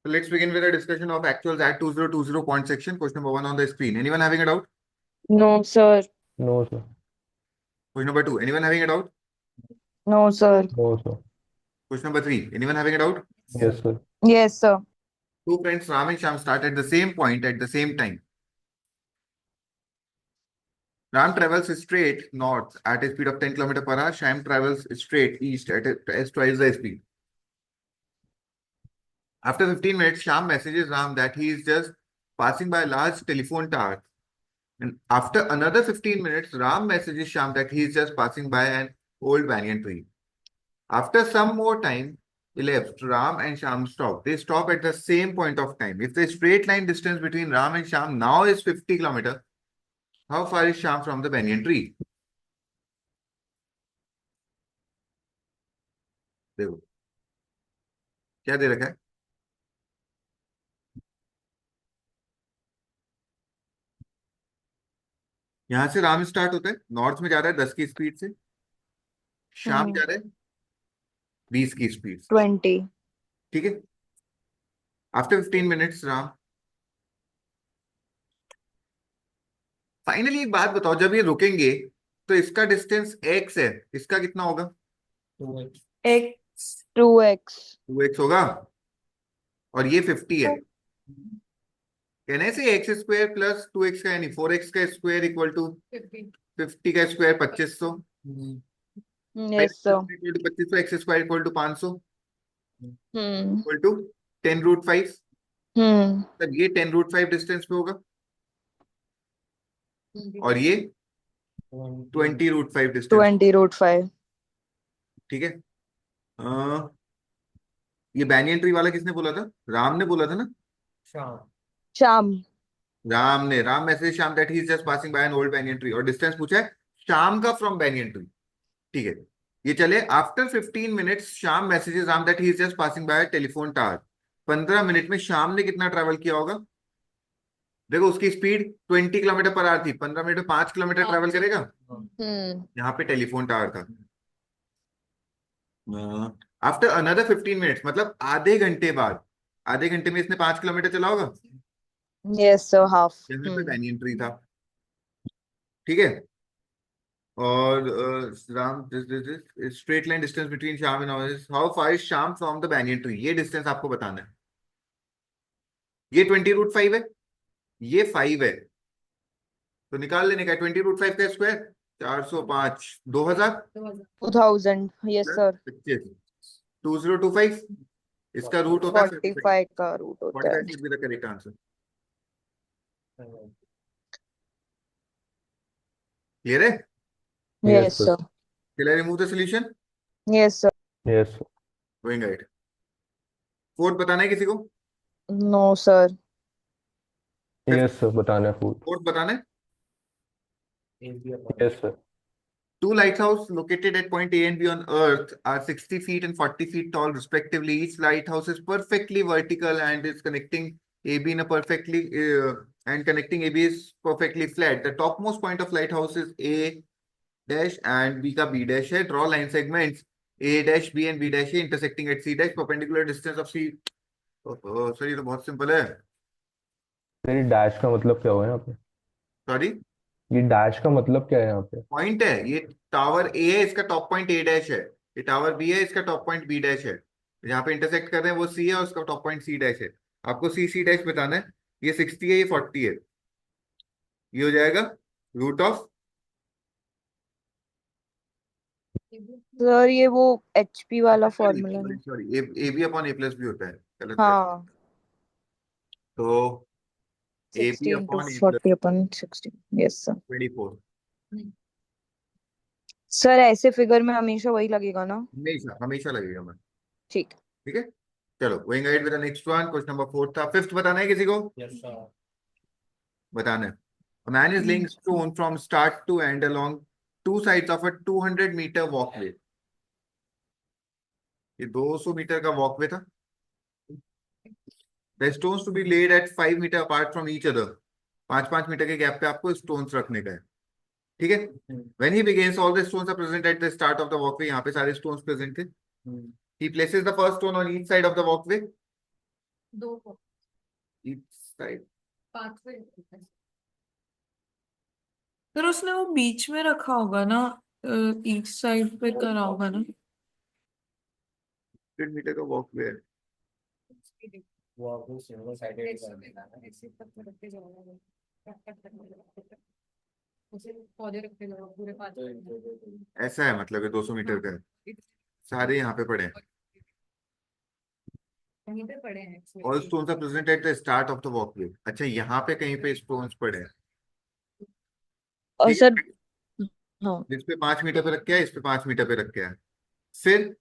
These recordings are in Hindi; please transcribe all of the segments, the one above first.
So let's begin with a discussion of actuals at 2020 point section. Question number 1 on the screen. Anyone having a doubt? No, sir. No, sir. Question number 2. Anyone having a doubt? No, sir. No, sir. Question number 3. Anyone having a doubt? Yes, sir. Yes, sir. Two friends Ram and Sham start at the same point at the same time. Ram travels straight north at a speed of 10 km per hour. Sham travels straight east at twice the speed. After 15 minutes, Sham messages Ram that he is just passing by a large telephone tower. And after another 15 minutes, Ram messages Sham that he is just passing by an old banyan tree. After some more time elapsed, Ram and Sham stop. They stop at the same point of time. If the straight line distance between Ram and Sham now is 50 km, how far is Sham from the banyan tree? देखो क्या दे रखा है? यहां से राम स्टार्ट होता है, नॉर्थ में जा रहा है 10 की स्पीड से, शाम जा रहा है 20 की स्पीड से। 20. ठीक है। आफ्टर 15 मिनट्स राम फाइनली एक बात बताओ, जब ये रुकेंगे तो इसका डिस्टेंस x है, इसका कितना होगा? X 2x. 2x होगा और ये 50 है। कहने से एक्स स्क्वायर प्लस 2x का यानी 4x का स्क्वायर इक्वल टू 50 का square 2500। Yes, sir. 2500 X square equal to 500 Hmm. Equal to 10√5। Hmm. तब ये 10√5 डिस्टेंस पे होगा और ये 20√5 डिस्टेंस। 20√5. ठीक है। ये बैनियन ट्री वाला किसने बोला था? राम ने बोला था ना? Sham. राम मैसेज शाम that he is just passing by an old banyan tree और डिस्टेंस पूछा है शाम का फ्रॉम बैनियन ट्री। ठीक है, ये चले। आफ्टर 15 मिनट्स शाम messages Ram that he is just passing by telephone tower. 15 minute में शाम ने कितना ट्रेवल किया होगा? देखो उसकी स्पीड 20 किलोमीटर पर आवर थी, 15 मिनट में 5 किलोमीटर ट्रेवल करेगा। यहाँ पे टेलीफोन टावर था। आफ्टर अनदर 15 मिनट्स मतलब आधे घंटे बाद, आधे घंटे में इसने 5 किलोमीटर चला होगा। Yes, sir. Half. यहाँ पे बैनियन ट्री था। ठीक है। और Ram straight line distance between शाम एंड हाउ फार इज शाम फ्रॉम द बैनियन ट्री, ये डिस्टेंस आपको बताना है। ये 20√5 है, ये 5 है, तो निकाल लेने का। 20√5 का स्क्वायर 405, 2000 2000. Yes, sir. 25, 2025 इसका रूट होता है 45 का रूट होता है। 45 should be the correct answer. Clear है? Yes, sir. Shall I remove the solution? Yes, sir. Yes, sir. Going right. Fourth बताना है किसी को? No, sir. Yes, sir. बताना है food. फोर्थ बताना है। Yes, sir. Two lighthouses located at point A and B on Earth are 60 feet and 40 feet tall respectively. Each lighthouse is perfectly vertical and is connecting AB in a perfectly and connecting AB is perfectly flat. The topmost point of lighthouse is A dash and B का B dash है. Draw line segments A dash B and B dash है intersecting at C dash. Perpendicular distance of C. Sir ये तो बहुत सिंपल है। तेरी डैश का मतलब क्या हुआ यहाँ पे? सॉरी, ये डैश का मतलब क्या है यहाँ पे? पॉइंट है, ये टावर ए है, इसका टॉप पॉइंट ए डैश है। ये टावर बी है, इसका टॉप पॉइंट बी डैश है। जहाँ पे इंटरसेक्ट कर रहे हैं वो सी है और उसका टॉप पॉइंट सी डैश है। आपको सी सी डैश बताना है। ये 60 है, ये 40 है। ये हो जाएगा रूट ऑफ, सर ये वो HP वाला फॉर्मूला है। Sorry, A B upon A plus B होता है, गलत है। हाँ, तो A 60 B into upon A 40 plus upon 60. Yes, sir. 24। Sir ऐसे फिगर में हमेशा वही लगेगा ना? हमेशा हमेशा लगेगा मैं। ठीक। ठीक है, चलो going ahead with the next one. Question number 4 था। फिफ्थ बताना है किसी को? बताना है। A man is laying stone from start to end along two sides of a 200-meter walkway. ये 200 मीटर का वॉकवे था। The stones to be laid at 5 meter apart from each other. 5-5 metre के गैप पे आपको स्टोन्स रखने का है। ठीक है। When he begins, all the stones are present at the start of the walkway. यहाँ पे सारे stones present थे। He places the first stone on each side of the walkway. each side. फिर उसने वो बीच में रखा होगा ना, ईच साइड पे करा होगा ना। 100 मीटर का वॉकवे है। वो आपको सिंगल साइडेड कर देना है। ऐसा है मतलब 200 मीटर का है। सारे यहाँ पे पड़े हैं। All stones are present at the start of the walkway. अच्छा, यहाँ पे कहीं पे स्टोन्स पड़े हैं। और ठीक सर है, हाँ इस पे 5 मीटर पे रख के है, इस पे 5 मीटर पे रख के है। फिर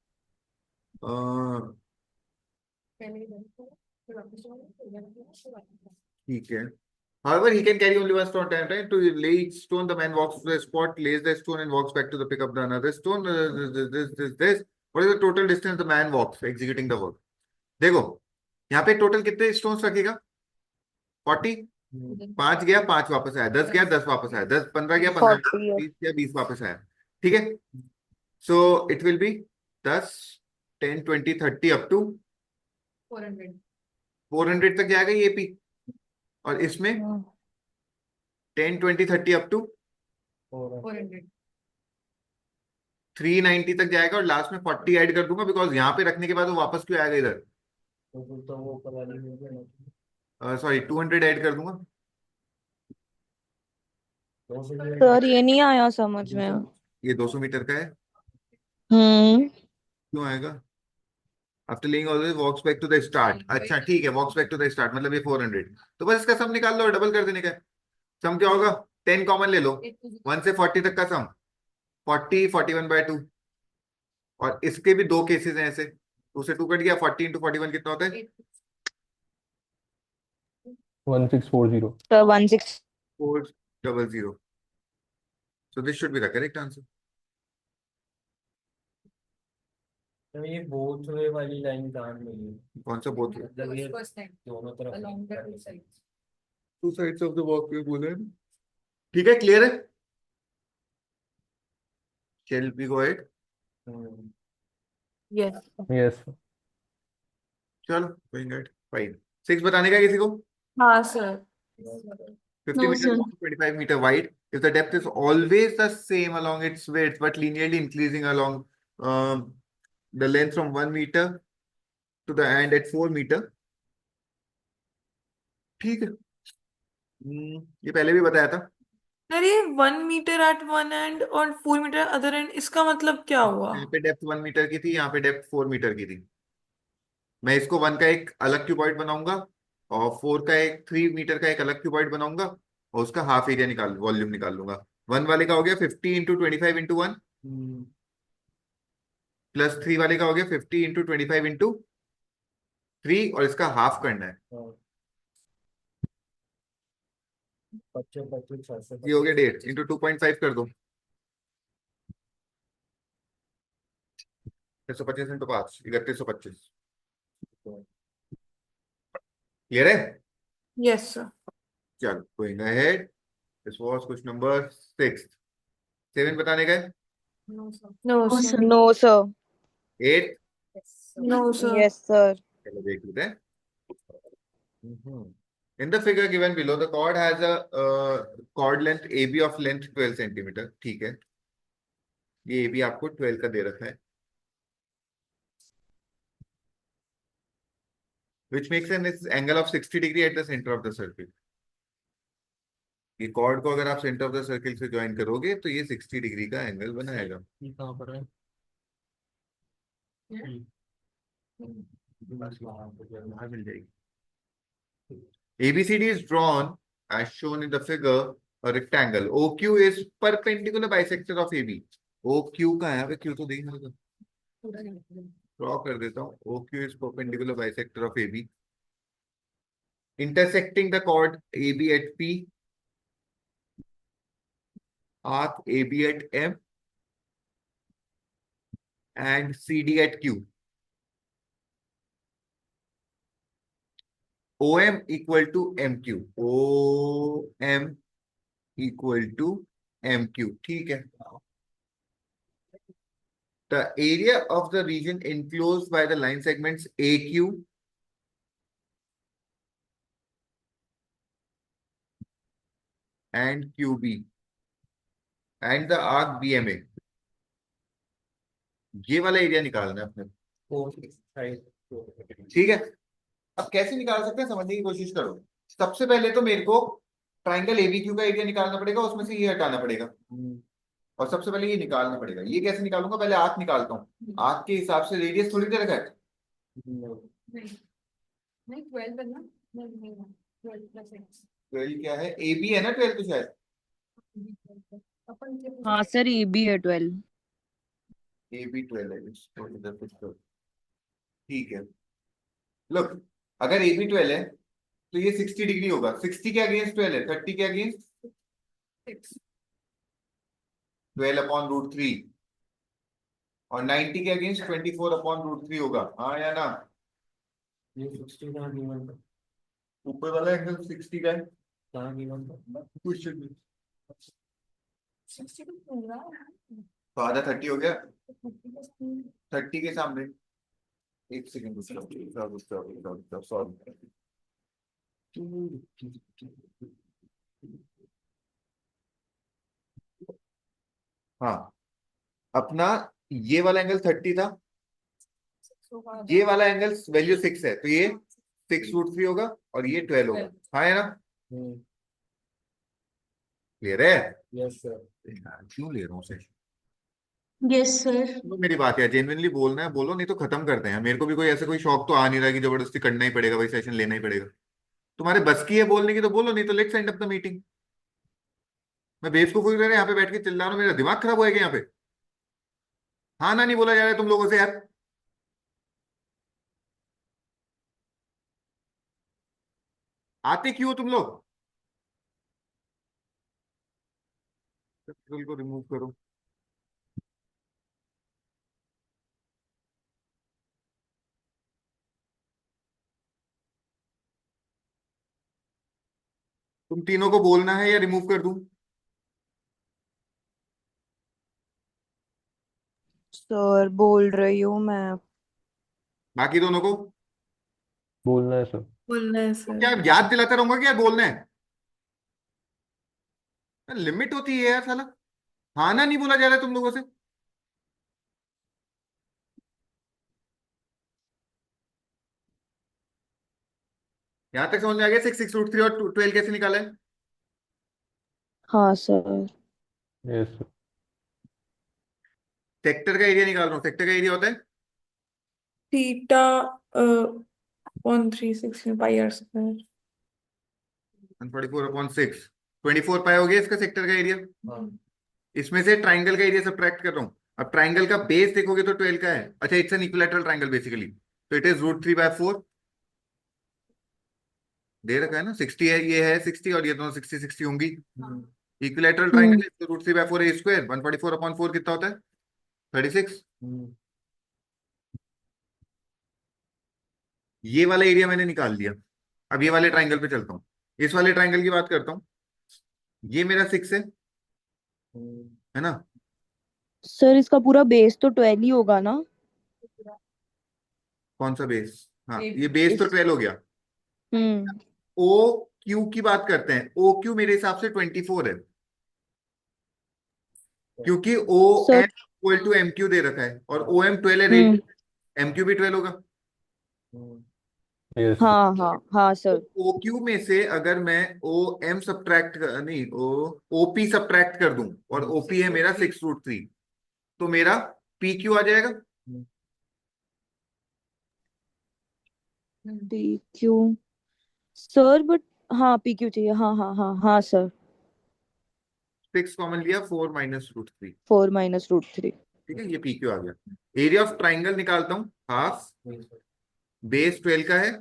ठीक है। However, he can carry only one stone at a time. To lay each stone, the man walks to the spot, lays the stone, and walks back to the pick up the another stone. This. What is the total distance the man walks executing the work? देखो, यहाँ पे टोटल कितने स्टोन्स रखेगा? 40। 5 गया, 5 वापस आया, 10 गया, 10 वापस आया, 10 15 गया, 15 40 है। 20 गया, 20 वापस आया। ठीक है, so it will be 10 10 20 30 up to 400 तक जाएगा ये पी। और इसमें हाँ। 10 20 30 अप टू 390 तक जाएगा। और लास्ट में 40 ऐड कर दूंगा, बिकॉज यहाँ पे रखने के बाद वो वापस क्यों आएगा इधर। तो वो ऊपर वाली में भी ना। सॉरी, 200 ऐड कर दूंगा। सर ये नहीं आया समझ में। ये 200 मीटर का है, हम्म क्यों आएगा? After leaving always walks back to the start. अच्छा ठीक है, walks back to the start मतलब ये 400। तो बस इसका सम निकाल लो और डबल कर देने का है। सम क्या होगा? 10 कॉमन ले लो, 1 से 40 तक का सम 40 41/2। और इसके भी दो केसेस हैं ऐसे, 2 से 2 कट गया, 40 × 41 कितना होता है? 1640। Sir 16 400। So this should be the correct answer. तो ये बोथ वे वाली लाइन कहाँ मिली? कौन सा बोथ? मतलब ये दोनों तरफ two sides of the walkway बोले हैं। ठीक है, क्लियर है? Shall we go ahead? Yes. Yes. चलो going ahead. Fine. 6 बताने का किसी को? हाँ sir. 50 No, meter sir. long, 25 meter wide. If the depth is always the same along its width, but linearly increasing along the length from 1 meter to the end at 4 meter. ठीक है, ये पहले भी बताया था। सर ये 1 मीटर एट वन एंड और 4 मीटर अदर एंड, इसका मतलब क्या हुआ? यहाँ पे डेप्थ 1 मीटर की थी, यहाँ पे डेप्थ 4 मीटर की थी। मैं इसको 1 का एक अलग क्यूबॉइड बनाऊंगा और 4 का एक 3 मीटर का एक अलग क्यूबॉइड बनाऊंगा और उसका हाफ एरिया निकाल वॉल्यूम निकाल लूंगा। 1 वाले का हो गया 50 × 25 × 1 प्लस 3 वाले का हो गया 50 × 25 × 3 और इसका हाफ करना है। 25 ये हो गया 1.5 × 2.5 कर दो, 325 × 5 3125। क्लियर है? Yes sir. चलो going ahead, this was question number 6। 7 बताने का है? No sir. No sir 8? No sir. Yes sir चलो देख लेते हैं। In the figure given below, the cord has a cord length AB of length 12 centimeter. ठीक है, ये AB आपको 12 का दे रखा है, which makes an angle of 60 degree at the center of the circle. ये कॉर्ड को अगर आप सेंटर ऑफ द सर्किल से ज्वाइन करोगे तो ये 60 डिग्री का एंगल बनाएगा। ये कहाँ पर है? बाहर मिल जाएगी। ABCD is drawn as shown in the figure, a rectangle. OQ is perpendicular bisector of AB. OQ का है, Q तो देख सकते, ड्रॉ कर देता हूँ। OQ is perpendicular bisector of AB, intersecting the chord AB at P, arc AB at M, and CD at Q. OM equal to MQ. OM equal to MQ. ठीक है। The area of the region enclosed by the line segments AQ and QB and the arc BMA, ये वाला एरिया निकालना है अपने। 465 ठीक है, अब कैसे निकाल सकते हैं समझने की कोशिश करो। सबसे पहले तो मेरे को ट्राइंगल एबीक्यू का एरिया निकालना पड़ेगा, उसमें से ये हटाना पड़ेगा, और सबसे पहले ये निकालना पड़ेगा। ये कैसे निकालूंगा, पहले आर्क निकालता हूँ। आर्क के हिसाब से रेडियस थोड़ी दे रखा है, नहीं 12 है ना, नहीं 12 प्लस एक्स 12 क्या है, ए बी है ना 12 तो शायद, अपन के हाँ सर, ये भी है 12। ए बी 12 है इसको इधर कुछ करो। ठीक है, लुक, अगर ए बी 12 है तो ये 60 डिग्री होगा। 60 के अगेंस्ट 12 है, 30 के अगेंस्ट 12 अपॉन रूट 3, और 90 के अगेंस्ट 24 अपॉन रूट 3 होगा, हाँ या ना। ये 60 कहाँ गिवन था? ऊपर वाला एंगल 60 का है, कहाँ गिवन था? क्वेश्चन में 60 को पूरा तो आधा 30 हो गया। 30 के सामने, एक सेकंड सॉरी, हाँ, अपना ये वाला एंगल 30 था, ये वाला एंगल वैल्यू 6 है, तो ये 6√3 होगा और ये 12 होगा, हाँ है ना। क्लियर है। Yes sir. यार, क्यों ले रहा हूँ उसे। Yes sir. तो मेरी बात है, जेन्युइनली बोलना है बोलो, नहीं तो खत्म करते हैं। मेरे को भी कोई ऐसे कोई शौक तो आ नहीं रहा कि जबरदस्ती करना ही पड़ेगा, भाई सेशन लेना ही पड़ेगा। तुम्हारे बस की है बोलने की तो बोलो, नहीं तो let's end up the meeting. मैं बेवकूफ हुई यहाँ पे बैठ के चिल्ला रहा हूँ, मेरा दिमाग खराब होएगा यहाँ पे। हाँ ना नहीं बोला जा रहा है तुम लोगों से यार, आते क्यों हो तुम लोग। को रिमूव करो। तुम तीनों को बोलना है या रिमूव कर दूं। सर बोल रही हूँ मैं। बाकी दोनों को बोलना है सर। बोलना है तो सर। क्या याद दिलाता रहूंगा क्या बोलना है, लिमिट होती है यार साला। हाँ ना नहीं बोला जा रहा है तुम लोगों से। यहां तक समझ में आ गया, 6√3 और 12 कैसे निकाला है। हाँ सर। Yes sir. सेक्टर का एरिया निकाल रहा हूँ। सेक्टर का एरिया होता है थीटा 136 पाई आर स्क्वायर 144/6, 24 पाई हो गया इसका सेक्टर का एरिया। इसमें से ट्राइंगल का एरिया सब्ट्रैक्ट कर रहा हूँ। अब ट्राइंगल का बेस देखोगे तो 12 का है। अच्छा, it's an equilateral triangle basically, तो इट इज √3/4 दे रखा है ना। 60 है, ये है 60, और ये दोनों 60 होंगी। इक्विलैटरल ट्राइंगल है तो √3/4 ए स्क्वायर, 144/4 कितना होता है 36। ये वाला एरिया मैंने निकाल लिया। अब ये वाले ट्राइंगल पे चलता हूँ, इस वाले ट्राइंगल की बात करता हूँ। ये मेरा 6 है ना। सर इसका पूरा बेस तो 12 ही होगा ना। कौन सा बेस, हाँ ये बेस तो इस 12 हो गया। हम्म ओ क्यू की बात करते हैं। ओ क्यू मेरे हिसाब से 24 है, क्योंकि O M sir. Equal to M Q दे रखा है, और ओ एम 12 है, हम्म रेट एम क्यू भी 12 होगा। Yes sir. हाँ हाँ हाँ तो सर। ओ क्यू में से अगर मैं ओ एम सब्ट्रैक्ट नहीं ओ पी सब्ट्रैक्ट कर दूं, और ओपी है मेरा 6√3, तो मेरा पी क्यू आ जाएगा। पी क्यू सर, बट हाँ पी क्यू चाहिए। हाँ हाँ हाँ हाँ सर। 6 कॉमन लिया, 4 - √3। 4 - √3। ठीक है, ये पी क्यू आ गया। एरिया ऑफ ट्राइंगल निकालता हूँ, हाफ बेस 12 का है,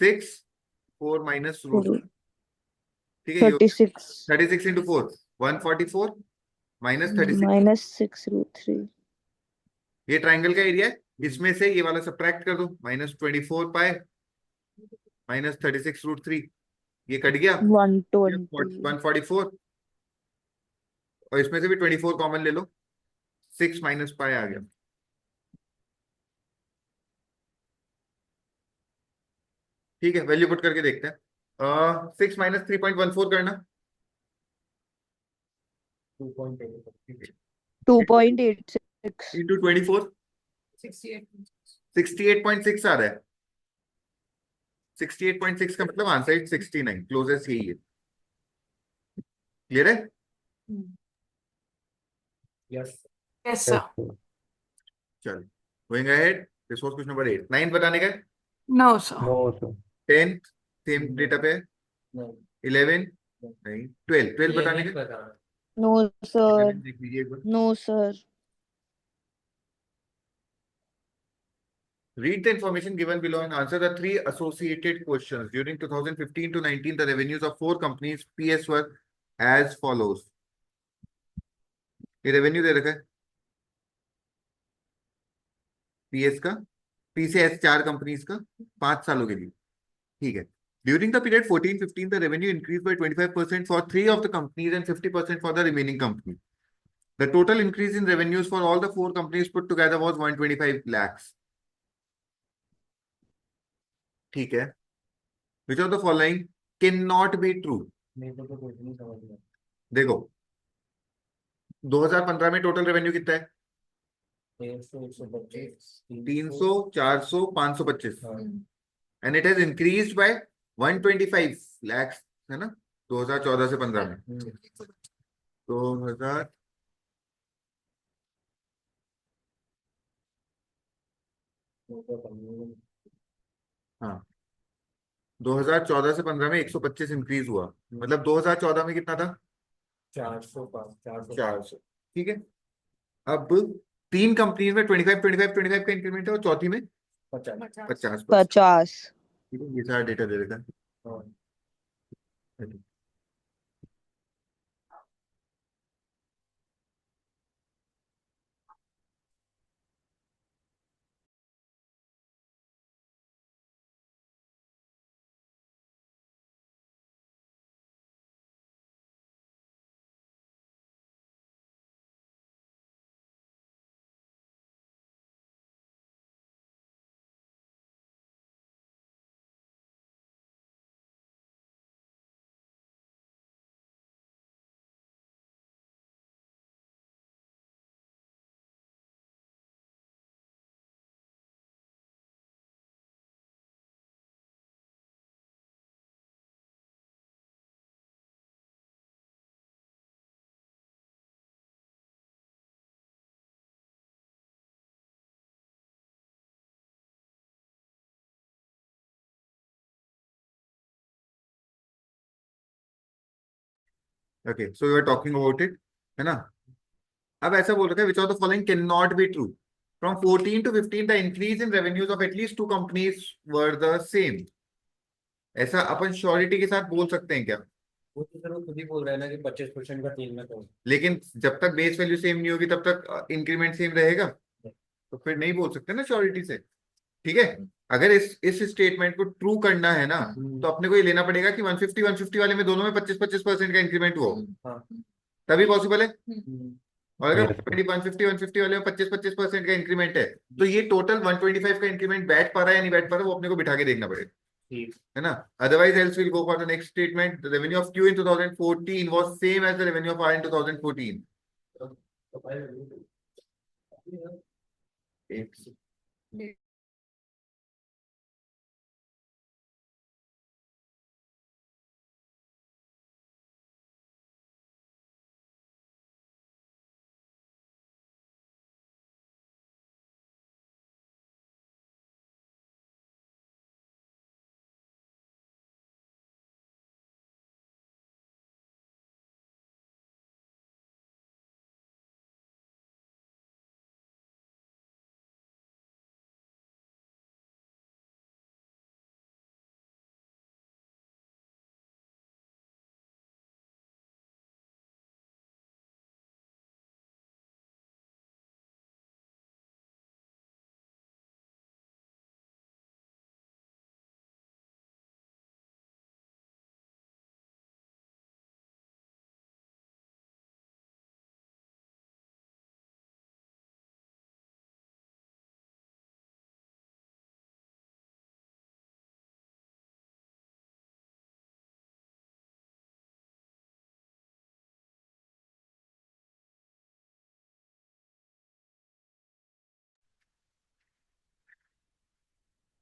6 4 - √3। ठीक है, ये 36 36 × 4 144 -36। -6√3। ये ट्राइंगल का एरिया है। इसमें से ये वाला सब्ट्रैक्ट कर दो, -24 पाए -36√3, ये कट गया 120। 144, और इसमें से भी 24 कॉमन ले लो, 6 - पाए आ गया। ठीक है, वैल्यू पुट करके देखते हैं। 6 - 3.14 करना, 2.8. 2.86. into 24 68.6 आ रहा है। 68.6 का मतलब आंसर इज 69, क्लोजेस्ट यही है। क्लियर है? Yes. Yes, Yes, sir. sir. चलो, going ahead, this was question number 8। 9 बताने का है? No, sir. No, sir. 10 same data पे है? No. 11 नहीं, 12 ये बताने नहीं का? पता। No, sir. 11 देख लीजिए एक बार। No, sir. Read the information given below and answer the three associated questions. During 2015 to 19, the revenues of four companies PS were as follows. ये रेवेन्यू दे रखा है पीएस का, पी से एस 4 कंपनीज का 5 सालों के लिए। ठीक है। During the period 14-15, the revenue increased by 25% for 3 of the companies and 50% for the remaining company. The total increase in revenues for all the 4 companies put together was 125 lakhs. ठीक है। Which of the following cannot be true? मेरे को तो कुछ नहीं समझ में। देखो, 2015 में टोटल रेवेन्यू कितना है? 125, 300, 400, 525 हाँ। And it has increased by 125 lakhs, है ना, 2014 से 15 में। 2000 हाँ, 2014 से 15 में 125 इंक्रीज हुआ, मतलब 2014 में कितना था? 400। ठीक है। अब 3 कंपनीज में 25 का इंक्रीमेंट है और चौथी में 50%। 50. ठीक है, ये सारा डेटा दे देता हाँ। है। Okay, so you are talking about it, है ना। अब ऐसा बोल रखा है which of the following can not be true. From 14 to 15 the increase in revenues of at least 2 companies were the same. ऐसा अपन श्योरिटी के साथ बोल सकते हैं क्या? वो तो सर वो खुद ही बोल रहा है ना कि 25% का 3 में तो। लेकिन जब तक बेस वैल्यू सेम नहीं होगी तब तक इंक्रीमेंट सेम रहेगा, तो फिर नहीं बोल सकते ना श्योरिटी से। ठीक है। अगर इस स्टेटमेंट को ट्रू करना है ना, तो अपने को ये लेना पड़ेगा कि 150 वाले में दोनों में 25% का इंक्रीमेंट हुआ हो, हाँ। तभी पॉसिबल है। और अगर Yes, sir. 150 वाले में 25% का इंक्रीमेंट है, तो ये टोटल 125 का इंक्रीमेंट बैठ पा रहा है या नहीं बैठ पा रहा है, वो अपने को बिठा के देखना पड़ेगा, ठीक। है ना। Otherwise else will go for the next statement, the revenue of Q in 2014 was same as the revenue of R in 2014। तो भाई एक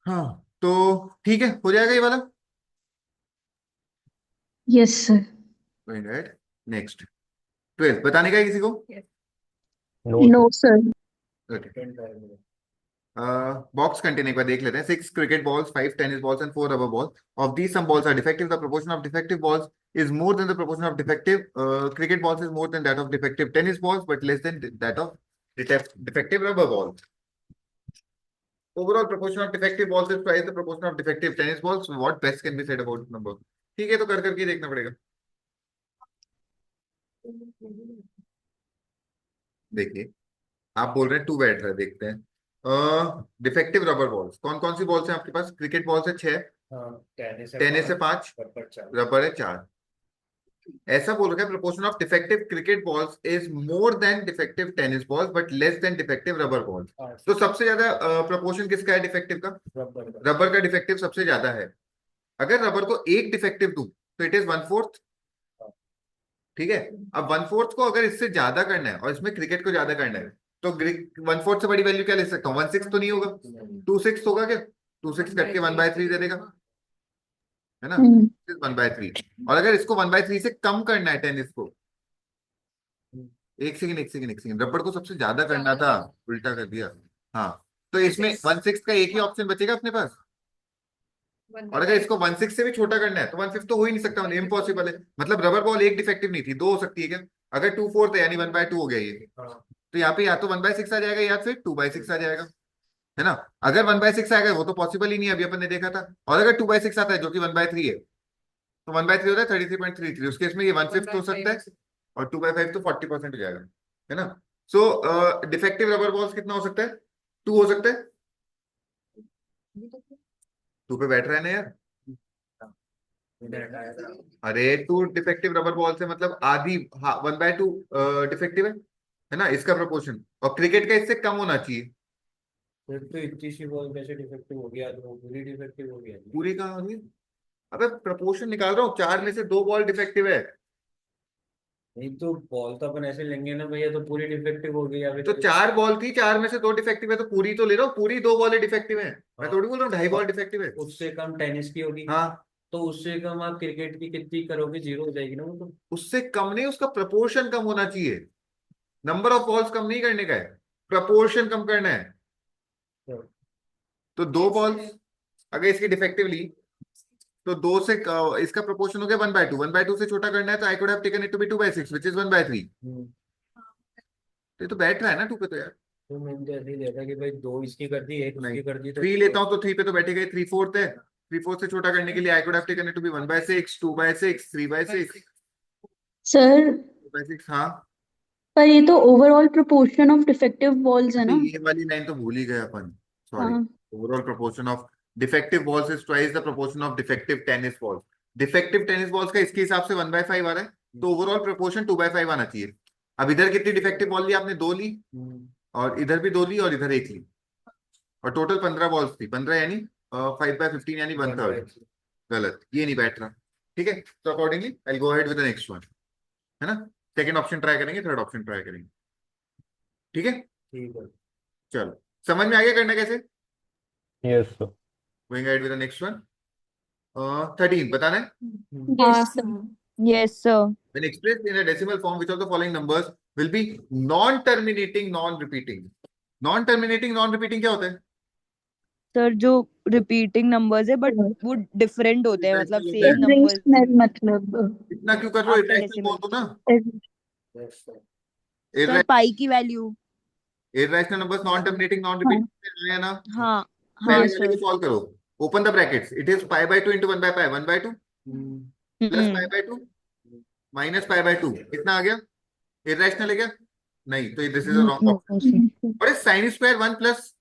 हाँ, तो ठीक है, हो जाएगा ये वाला। Yes, sir. नेक्स्ट 12 बताने का है किसी को? No sir. No, sir. Okay, box contain एक बार देख लेते हैं. 6 cricket balls, 5 tennis balls, and 4 rubber balls. Of these, some balls are defective. The proportion of defective balls is more than the proportion of defective cricket balls is more than that of defective tennis balls, but less than that of defective rubber balls. Overall proportion of defective balls is twice the proportion of defective tennis balls. What best can be said about this number? ठीक है, तो कर करके देखना पड़ेगा. देखिए, आप बोल रहे हैं 2 बैट रहा है, देखते हैं. डिफेक्टिव रबर बॉल्स कौन कौन सी बॉल्स हैं आपके पास? क्रिकेट बॉल्स है 6, हाँ, टेनिस है 5, रबर 4। रबर है 4. ऐसा बोल रखा है proportion of defective cricket balls is more than defective tennis balls but less than defective rubber balls. तो सबसे ज्यादा प्रोपोर्शन किसका है डिफेक्टिव का? रबर रबर का डिफेक्टिव सबसे ज्यादा है. अगर रबर को एक डिफेक्टिव दूं तो इट इज 1/4. ठीक है, अब 1/4 को अगर इससे ज्यादा करना है और इसमें क्रिकेट को ज्यादा करना है तो 1/4 से बड़ी वैल्यू क्या ले सकता हूँ? 1/6 तो नहीं होगा, 2/6 होगा क्या? 2/6 कट के 1/3 दे देगा, है ना? 1/3. और अगर इसको 1/3 से कम करना है टेनिस को, एक सेकंड, रबड़ को सबसे ज्यादा करना था, उल्टा कर दिया. हाँ, तो इसमें 1/6 का एक ही ऑप्शन बचेगा अपने पास. और अगर इसको 1/6 से भी छोटा करना है तो 1/5 तो हो ही नहीं सकता, मतलब इम्पॉसिबल है. मतलब रबर बॉल एक डिफेक्टिव नहीं थी, 2 हो सकती है क्या? अगर 2/4 है यानी 1/2 हो गया ये. तो यहाँ पे या तो 1/6 आ जाएगा या फिर 2/6 आ जाएगा, है ना? अगर 1/6 आएगा वो तो पॉसिबल ही नहीं है, अभी अपन ने देखा था. और अगर 2/6 आता है जो कि 1/3 है, तो 1/3 होता है 33.33. उस केस में ये 1/5 हो सकता है और 2/5 तो 40% हो जाएगा, है ना? सो डिफेक्टिव रबर बॉल्स कितना हो सकता है? 2 हो सकता है. 2 पे बैठ रहा है ना यार. अरे 2 डिफेक्टिव रबर बॉल से मतलब आधी, 1/2 डिफेक्टिव है ना इसका प्रोपोर्शन. और क्रिकेट का इससे कम होना चाहिए. फिर तो इतनी सी बॉल कैसे डिफेक्टिव हो गया? तो पूरी डिफेक्टिव हो गया। पूरी कहाँ होगी? अबे प्रोपोर्शन निकाल रहा हूँ, 4 में से 2 बॉल डिफेक्टिव है. नहीं तो बॉल तो अपन ऐसे लेंगे ना भैया, तो पूरी डिफेक्टिव हो गई या फिर तो 4 बॉल थी, 4 में से 2 डिफेक्टिव है, तो पूरी तो ले रहा हूँ, पूरी 2 बॉल डिफेक्टिव है. मैं थोड़ी बोल रहा हूँ 2.5 बॉल डिफेक्टिव है. उससे कम टेनिस की होगी। हाँ, तो उससे कम आप क्रिकेट की कितनी करोगे? 0 हो जाएगी ना वो तो। उससे कम नहीं, उसका प्रपोर्शन कम होना चाहिए. नंबर ऑफ बॉल्स कम नहीं करने का है, प्रपोर्शन कम करना है. तो 2 बॉल अगर इसकी डिफेक्टिव ली तो 2 से इसका प्रोपोर्शन हो गया 1/2. 1/2 से छोटा करना है तो I could have taken it to be 2/6 which is 1/3. तो बैठ रहा है ना 2 पे तो यार. तो मैंने तो ऐसे ही देखा कि भाई 2 इसकी कर दी, 1 उसकी कर दी, तो 3 लेता हूँ तो 3 पे तो बैठेगा. 3/4 है, 3/4 से छोटा करने के लिए I could have taken it to be 1/6, 2/6, 3/6, Sir, 2/6. हाँ, पर ये तो overall proportion of defective balls है ना? ये वाली लाइन तो भूल ही गए अपन, सॉरी. हाँ. Overall proportion of defective balls is twice the proportion of defective tennis balls. Defective tennis balls का इसके हिसाब से 1/5 आ रहा है, तो ओवरऑल प्रोपोर्शन 2/5 आना चाहिए. अब इधर कितनी डिफेक्टिव बॉल ली आपने? 2 ली, और इधर भी 2 ली, और इधर 1 ली, और टोटल 15 बॉल्स थी. 15 यानी 5/15 यानी 1/3. गलत, ये नहीं बैठ रहा. ठीक है, तो accordingly I go ahead with the next one, है ना? सेकंड ऑप्शन ट्राई करेंगे, थर्ड ऑप्शन ट्राई करेंगे. ठीक है, ठीक है। चलो समझ में आ गया करना कैसे? Yes sir. Going ahead with the next one. 13 बताना है. हाँ Yes, sir. Yes, sir. When expressed in a decimal form, which of the following numbers will be non-terminating, non-repeating? Non-terminating, non-repeating क्या होता है? सर जो रिपीटिंग नंबर्स है बट वो डिफरेंट होते हैं, मतलब सेम Irrational नंबर्स. मतलब इतना क्यों कर रहे हो? After इरेशनल बोल decimal. दो ना. Yes, sir. सर पाई की value. Irrational numbers non terminating non repeating है ना. हाँ पहले हाँ वाले सर. को सॉल्व करो. Open the brackets. It is π/2 into 1/π. 1/2 plus π/2 minus π/2 कितना आ गया? इरेशनल है क्या? नहीं, तो this is a wrong option. और is sin square 1 plus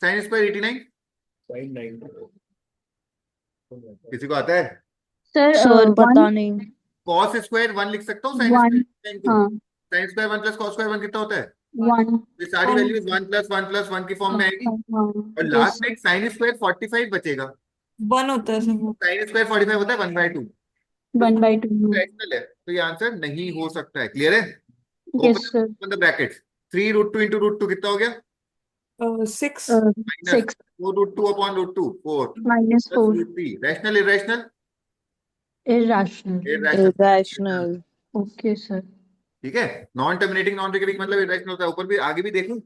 sin square 89? Side 9. किसी को आता है? सर सर पता नहीं. cos स्क्वायर 1 लिख सकता हूँ. sin One. स्क्वायर 9 हाँ. sin square 1 plus cos square 1 कितना होता है? 1. ये सारी वैल्यूज 1 प्लस 1 प्लस 1 की फॉर्म में आएगी. हाँ. और लास्ट में एक sin स्क्वायर 45 बचेगा. 1 होता है सब. sin स्क्वायर 45 होता है 1/2. 1/2. रैशनल है, तो ये आंसर नहीं हो सकता है. क्लियर है? Yes, sir. Open the brackets. 3√2 into √2 कितना हो गया? 6. minus 6 4 root 2 upon root 2, 4 minus plus 4 root 3. Rational, irrational? irrational. Irrational. irrational. Okay, sir. ठीक है, नॉन टर्मिनेटिंग नॉन रिकरिंग मतलब इरेशनल होता है। ऊपर भी आगे भी देखूं?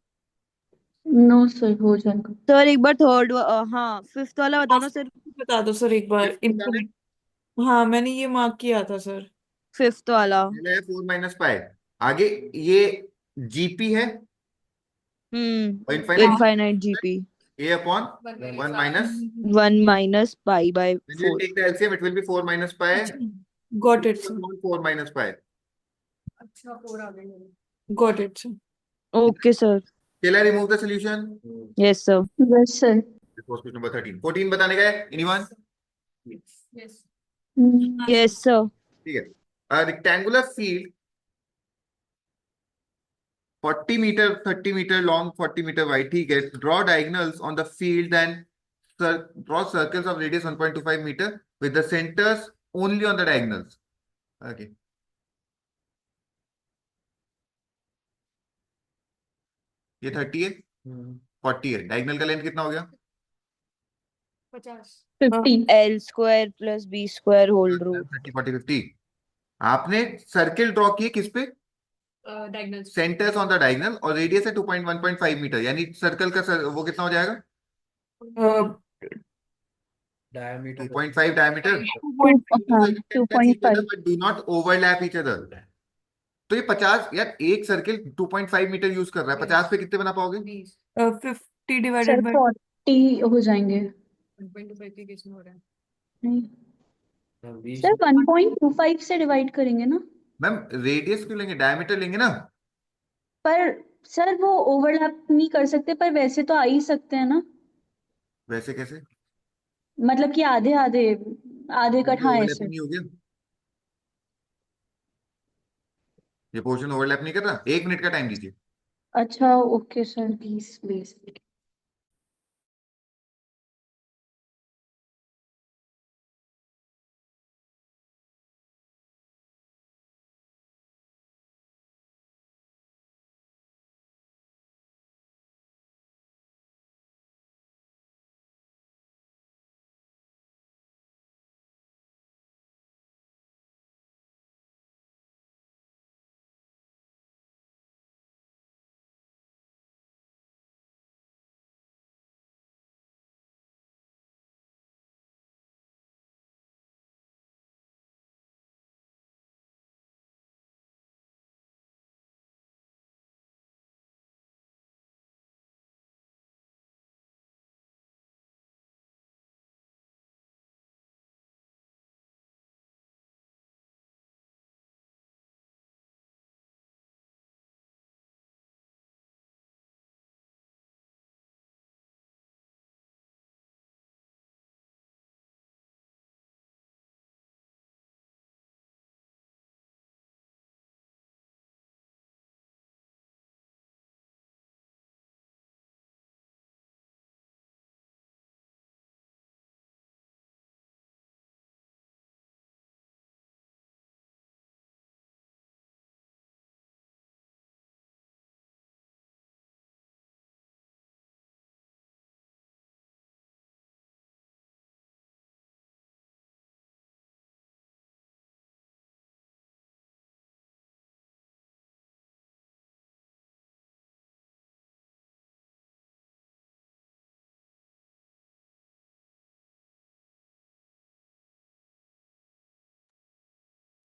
No, sir, हो जाएगा. सर एक बार थर्ड हाँ फिफ्थ वाला बताओ ना सर. बता दो सर एक बार. Fifth बताना है? इनफिनिट. हाँ मैंने ये मार्क किया था सर. फिफ्थ वाला. पहले है 4 माइनस पाई, आगे ये जीपी है infinite, infinite GP. a upon 1 minus, 1 minus pi by when you 4. take the LCM it will be 4 minus pi Got it sir. upon 4 minus pi. Got it sir. Okay sir. Shall I remove the solution? Yes sir. Yes, sir. This was question number 13. 14 बताने का है anyone? Yes sir. ठीक है, a rectangular field 40 meter 30 meter long 40 meter wide, ठीक है, draw diagonals on the field and draw circles of radius 1.25 meter with the centers only on the diagonals. Okay, ये 30 है 40 है, डायगोनल का लेंथ कितना हो गया? 50. L square plus B square whole root. 30 40 50. आपने सर्किल ड्रॉ किए किस पे? सेंटर्स ऑन द डायगोनल और रेडियस है 1.5 मीटर, यानी सर्कल का वो कितना हो जाएगा? diameter 2.5 diameter. 2.5. But do not overlap each other. तो ये 50 यार, एक सर्किल 2.5 मीटर यूज कर रहा है, 50 पे कितने बना पाओगे? 50 Sir, divided by 40 हो जाएंगे. नहीं. Sir, 1.25 से डिवाइड करेंगे ना? मैम रेडियस क्यों लेंगे, डायमीटर लेंगे ना. पर सर वो ओवरलैप नहीं कर सकते, पर वैसे तो आ ही सकते हैं ना. वैसे कैसे? मतलब कि आधे आधे आधे कट. हाँ ओवरलैप ऐसे. नहीं हो गया, ये पोर्शन ओवरलैप नहीं कर रहा. 1 मिनट का टाइम दीजिए. अच्छा okay sir, please please.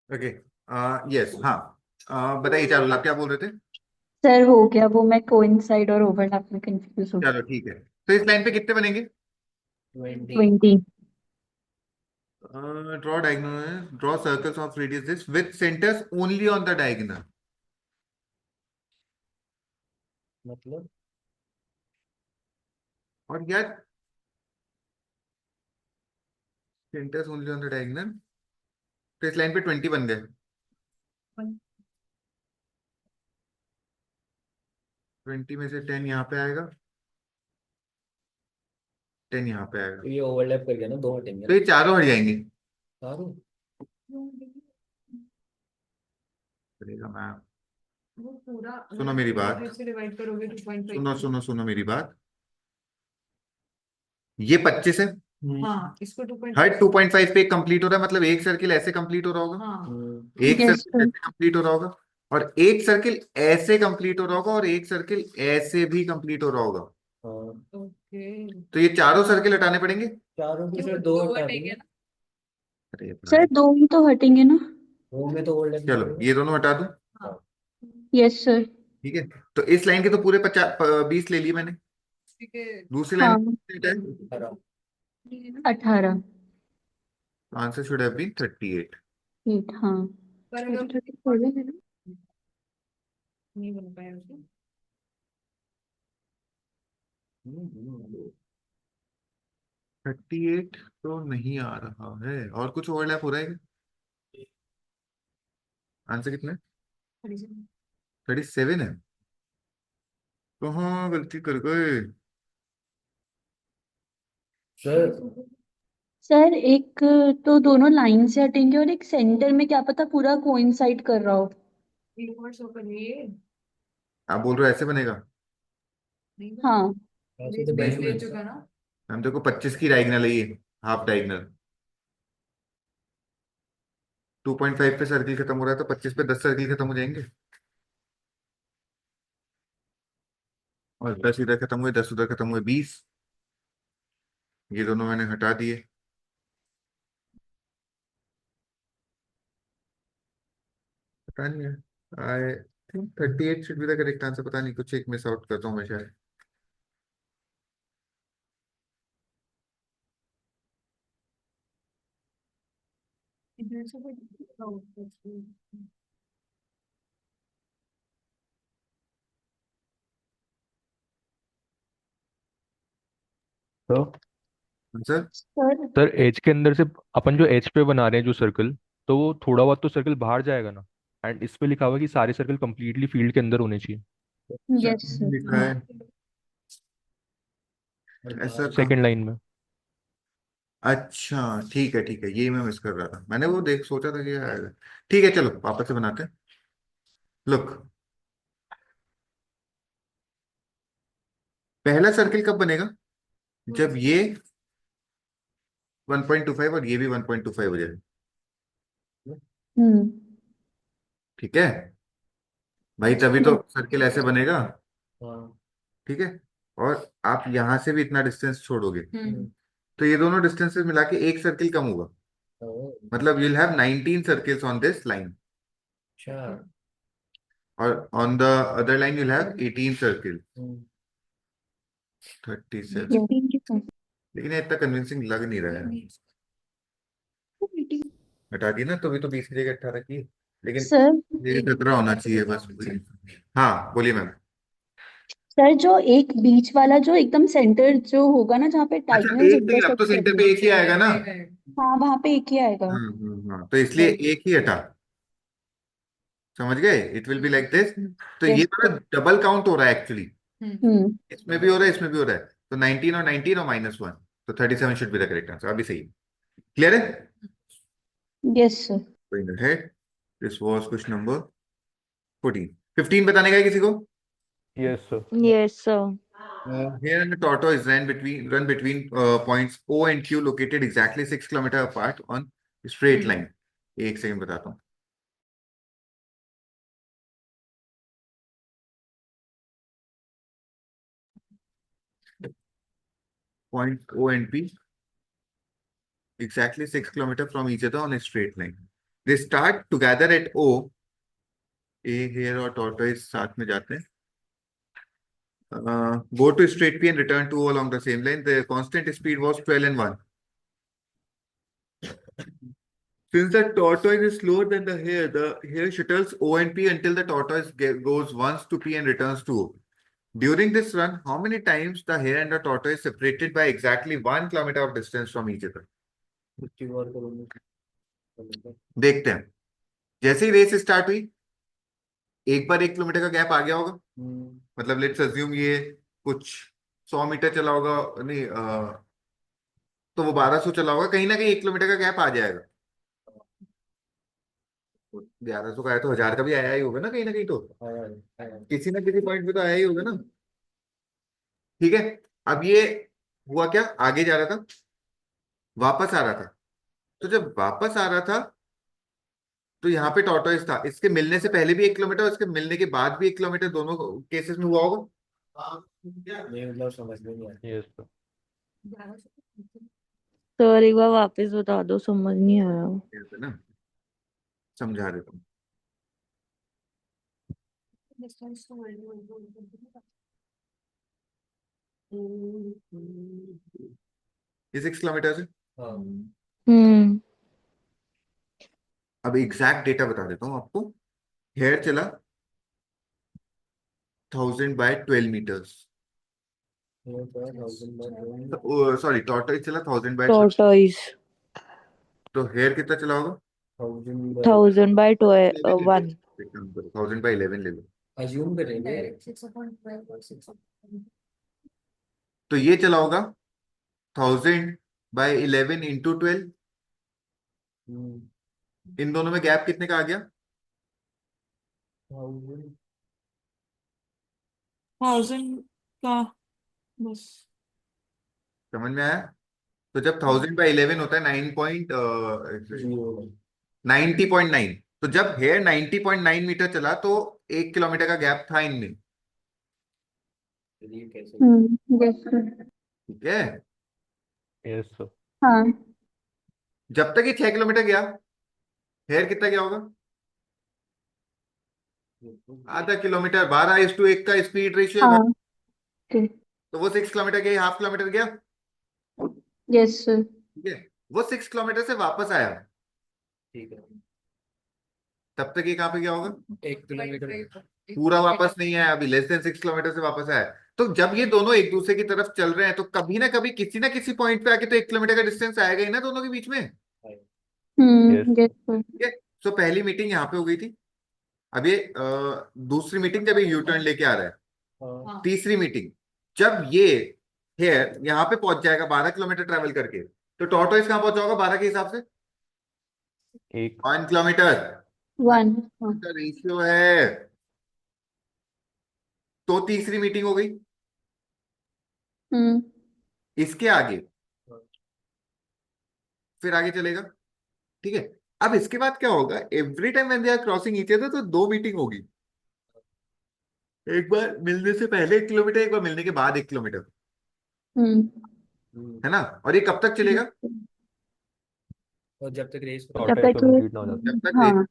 Okay, yes, हाँ, बताइए चारुल, आप क्या बोल रहे थे? सर हो गया वो, मैं कोइंसाइड और ओवरलैप में कंफ्यूज हो. चलो ठीक है, तो इस लाइन पे कितने बनेंगे? 20 20. Draw diagonal, draw circles of radius this with centres only on the diagonal. मतलब और यार centres only on the diagonal, तो इस लाइन पे 20 बन गए. 20 में से 10 यहाँ पे आएगा, 10 यहाँ पे आएगा, तो ये ओवरलैप कर गया ना, दो हटेंगे तो ये चारों हट जाएंगे. चारों. चलेगा मैम, वो पूरा सुनो मेरी बात। से डिवाइड करोगे 2.5 सुनो सुनो सुनो मेरी बात। ये 25 है, हाँ इसको 2.5 हर 2.5 पे कंप्लीट हो रहा है, मतलब एक सर्किल ऐसे कंप्लीट हो रहा होगा, हाँ एक यस सर्किल सर। ऐसे कंप्लीट हो रहा होगा, और एक सर्किल ऐसे कंप्लीट हो रहा होगा, और एक सर्किल ऐसे भी कंप्लीट हो रहा होगा। ओके तो ये चारों सर्किल हटाने पड़ेंगे। चारों की क्यों फिर दो दो हटा हटेंगे देंगे। ना अरे सर भाई, दो ही तो हटेंगे ना? वो में तो ओल्ड चलो ये दोनों हटा दूं। हाँ यस सर। ठीक है, तो इस लाइन के तो पूरे 20 ले लिए मैंने, ठीक है दूसरी हाँ line 18 answer should have been 38। 8 हाँ। पर थर्टी अगर थर्टी फोर है ना? नहीं बन पाया उसको 38 तो नहीं आ रहा है, और कुछ ओवरलैप हो रहा है क्या? आंसर कितना है? 37 है। तो हाँ, गलती कर गए। सर सर एक तो दोनों लाइन से हटेंगे और एक सेंटर में क्या पता पूरा कोइंसाइड कर रहा हो। रिवर्स होकर ये आप बोल रहे हो ऐसे बनेगा? नहीं हाँ ऐसे तो बेस बन ले गए। चुका ना हम देखो 25 की डायगनल है ये, हाफ डायगनल। 2.5 पे सर्किल खत्म हो रहा है, तो 25 पे 10 सर्किल खत्म हो जाएंगे, और 10 इधर खत्म हुए, 10 उधर खत्म हुए, 20। ये दोनों मैंने हटा दिए। पता नहीं है, I think 38 should be the correct answer. पता नहीं, कुछ एक मिस आउट करता हूँ मैं शायद। इधर से कोई तो आंसर सर। सर एज के अंदर से अपन जो एज पे बना रहे हैं जो सर्कल, तो वो थोड़ा बहुत तो सर्कल बाहर जाएगा ना। एंड इस पे लिखा हुआ है कि सारे सर्कल कंप्लीटली फील्ड के अंदर होने चाहिए। Yes sir. लिखा है ऐसा कहाँ? सेकंड लाइन में। अच्छा ठीक है ठीक है, ये मैं मिस कर रहा था, मैंने वो देख सोचा था कि ये आएगा। ठीक है, चलो वापस से बनाते हैं। लुक, पहला सर्किल कब बनेगा? जब ये 1.25 और ये भी 1.25 हो जाए। हम्म। ठीक है भाई, तभी तो यस। सर्किल ऐसे बनेगा। हाँ ठीक है, और आप यहां से भी इतना डिस्टेंस छोड़ोगे, हम्म तो ये दोनों डिस्टेंसेस मिला के एक सर्किल कम होगा। मतलब you'll have 19 circles on this line, अच्छा और on the other line you'll have 18 circles, 37। लेकिन ये इतना कन्विंसिंग लग नहीं रहा है। हटा दी ना, तो भी तो 20 की जगह 18 की है। लेकिन सर। ये 17 होना चाहिए बस। हाँ बोलिए मैम। सर जो एक बीच वाला जो एकदम सेंटर जो होगा ना जहाँ पे अच्छा डायगोनल्स एक सेकंड, अब तो इंटरसेक्ट सेंटर पे करेंगे। एक ही आएगा ना? हाँ वहां पे एक ही आएगा। हाँ, तो इसलिए एक ही हटा। समझ गए? It will be like this. तो ये यस वाला सर। डबल काउंट हो रहा है एक्चुअली, हम्म। इसमें भी हो रहा है, इसमें भी हो रहा है। तो 19 और 19 और -1, तो 37 should be the correct answer. अभी सही। क्लियर है? Yes sir. Going ahead, this was question number 14। 15 बताने का है किसी को? Yes sir. Yes, sir. Here and the tortoise run between points O and Q located exactly 6 kilometers apart on straight line। एक सेकंड बताता हूँ। Point O and P exactly 6 kilometers from each other on a straight line। They start together at O। A, here और tortoise साथ में जाते हैं। Go to straight P and return to O along the same line। The constant speed was 12 and 1। Since the tortoise is slower than the hare shuttles O and P until the tortoise goes once to P and returns to O। During this run, how many times the hare and the tortoise separated by exactly 1 kilometer of distance from each other? देखते हैं। जैसे ही रेस स्टार्ट हुई, एक बार 1 किलोमीटर का गैप आ गया होगा। मतलब लेट्स अज्यूम ये कुछ 100 मीटर चला होगा, नहीं तो वो 1200 चला होगा, कहीं ना कहीं 1 किलोमीटर का गैप आ जाएगा। 1100 का आया तो 1000 का भी आया ही होगा ना, कहीं तो हाँ। किसी ना किसी पॉइंट पे तो आया ही होगा ना। ठीक है। अब ये हुआ क्या, आगे जा रहा था, वापस आ रहा था। तो जब वापस आ रहा था तो यहाँ पे टॉर्टोइस था, इसके मिलने से पहले भी 1 किलोमीटर और इसके मिलने के बाद भी 1 किलोमीटर, दोनों केसेस में हुआ होगा। नहीं मतलब समझ में नहीं आया। Yes sir. सर एक बार वापस बता दो, समझ नहीं आया। यहाँ पे ना समझा देता हूँ। ये 6 किलोमीटर है। हाँ। हम्म। अब एग्जैक्ट डेटा बता देता हूँ आपको। हेयर चला 1000 बाय 12 मीटर्स, ये तो है 1000 बाय सॉरी टॉर्टोइस चला 1000 बाय, टॉर्टोइस तो हेयर कितना चला होगा। 1000 बाय 11 ले लो, 1। एक काम करो 1000 बाय 11 ले लो। अज्यूम करेंगे। तो ये चला होगा 1000 बाय 11 × 12। हम्म, इन दोनों में गैप कितने का आ गया। 1000 1000 का बस। समझ में आया। तो जब 1000 बाय 11 होता है 90.9, तो जब हेयर 90.9 मीटर चला तो 1 किलोमीटर का गैप था इनमें। ये कैसे। Yes sir. ठीक है। Yes sir. हाँ। जब तक ये 6 किलोमीटर गया, हेयर कितना गया होगा, आधा किलोमीटर। 12:1 का स्पीड रेशियो है भाई। हाँ। ओके। तो वो 6 किलोमीटर गया, हाफ किलोमीटर गया। Yes sir. ठीक है। वो 6 किलोमीटर से वापस आया, ठीक है। तब तक ये कहाँ पे गया होगा। 1 किलोमीटर। पूरा वापस नहीं आया, अभी <6 किलोमीटर से वापस आया। तो जब ये दोनों एक दूसरे की तरफ चल रहे हैं तो कभी ना किसी पॉइंट पे आके तो 1 किलोमीटर का डिस्टेंस आएगा ही ना दोनों के बीच में। Yes yes sir. ठीक है। तो पहली मीटिंग यहाँ पे हो गई थी। अब ये दूसरी मीटिंग जब ये यू टर्न लेके आ रहा है, हाँ। तीसरी मीटिंग जब ये हेयर यहाँ पे पहुंच जाएगा 12 किलोमीटर ट्रेवल करके, तो टॉर्टोइस कहाँ पहुंचा होगा 12 के हिसाब से। एक 1 किलोमीटर 1। हाँ। का रेशियो है। तो तीसरी मीटिंग हो गई। हम्म। इसके आगे फिर आगे चलेगा। ठीक है। अब इसके बाद क्या होगा, every time when they are crossing each other तो दो मीटिंग होगी। एक बार मिलने से पहले 1 किलोमीटर, एक बार मिलने के बाद 1 किलोमीटर, हम्म। है ना। और ये कब तक चलेगा, और जब तक रेस जब टॉर्टोइस तक का कंप्लीट ना हो जाता। जब तक हाँ।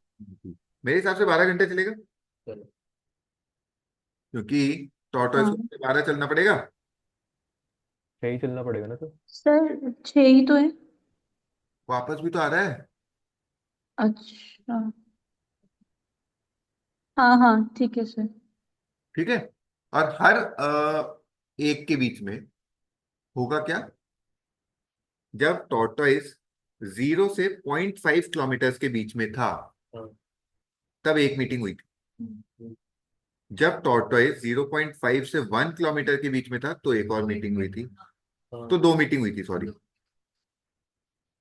मेरे हिसाब से 12 घंटे चलेगा, चलो। क्योंकि टॉर्टोइस हाँ को 12 चलना पड़ेगा। यही चलना पड़ेगा ना सर। सर, 6 ही तो है। वापस भी तो आ रहा है। अच्छा। हाँ हाँ ठीक है सर। ठीक है। और हर एक के बीच में होगा क्या, जब टॉर्टोइस 0 से 0.5 किलोमीटर के बीच में था हाँ। तब एक मीटिंग हुई थी। जब टॉर्टोइस 0.5 से 1 किलोमीटर के बीच में था तो एक और मीटिंग हुई थी। हाँ। तो दो मीटिंग हुई थी, सॉरी।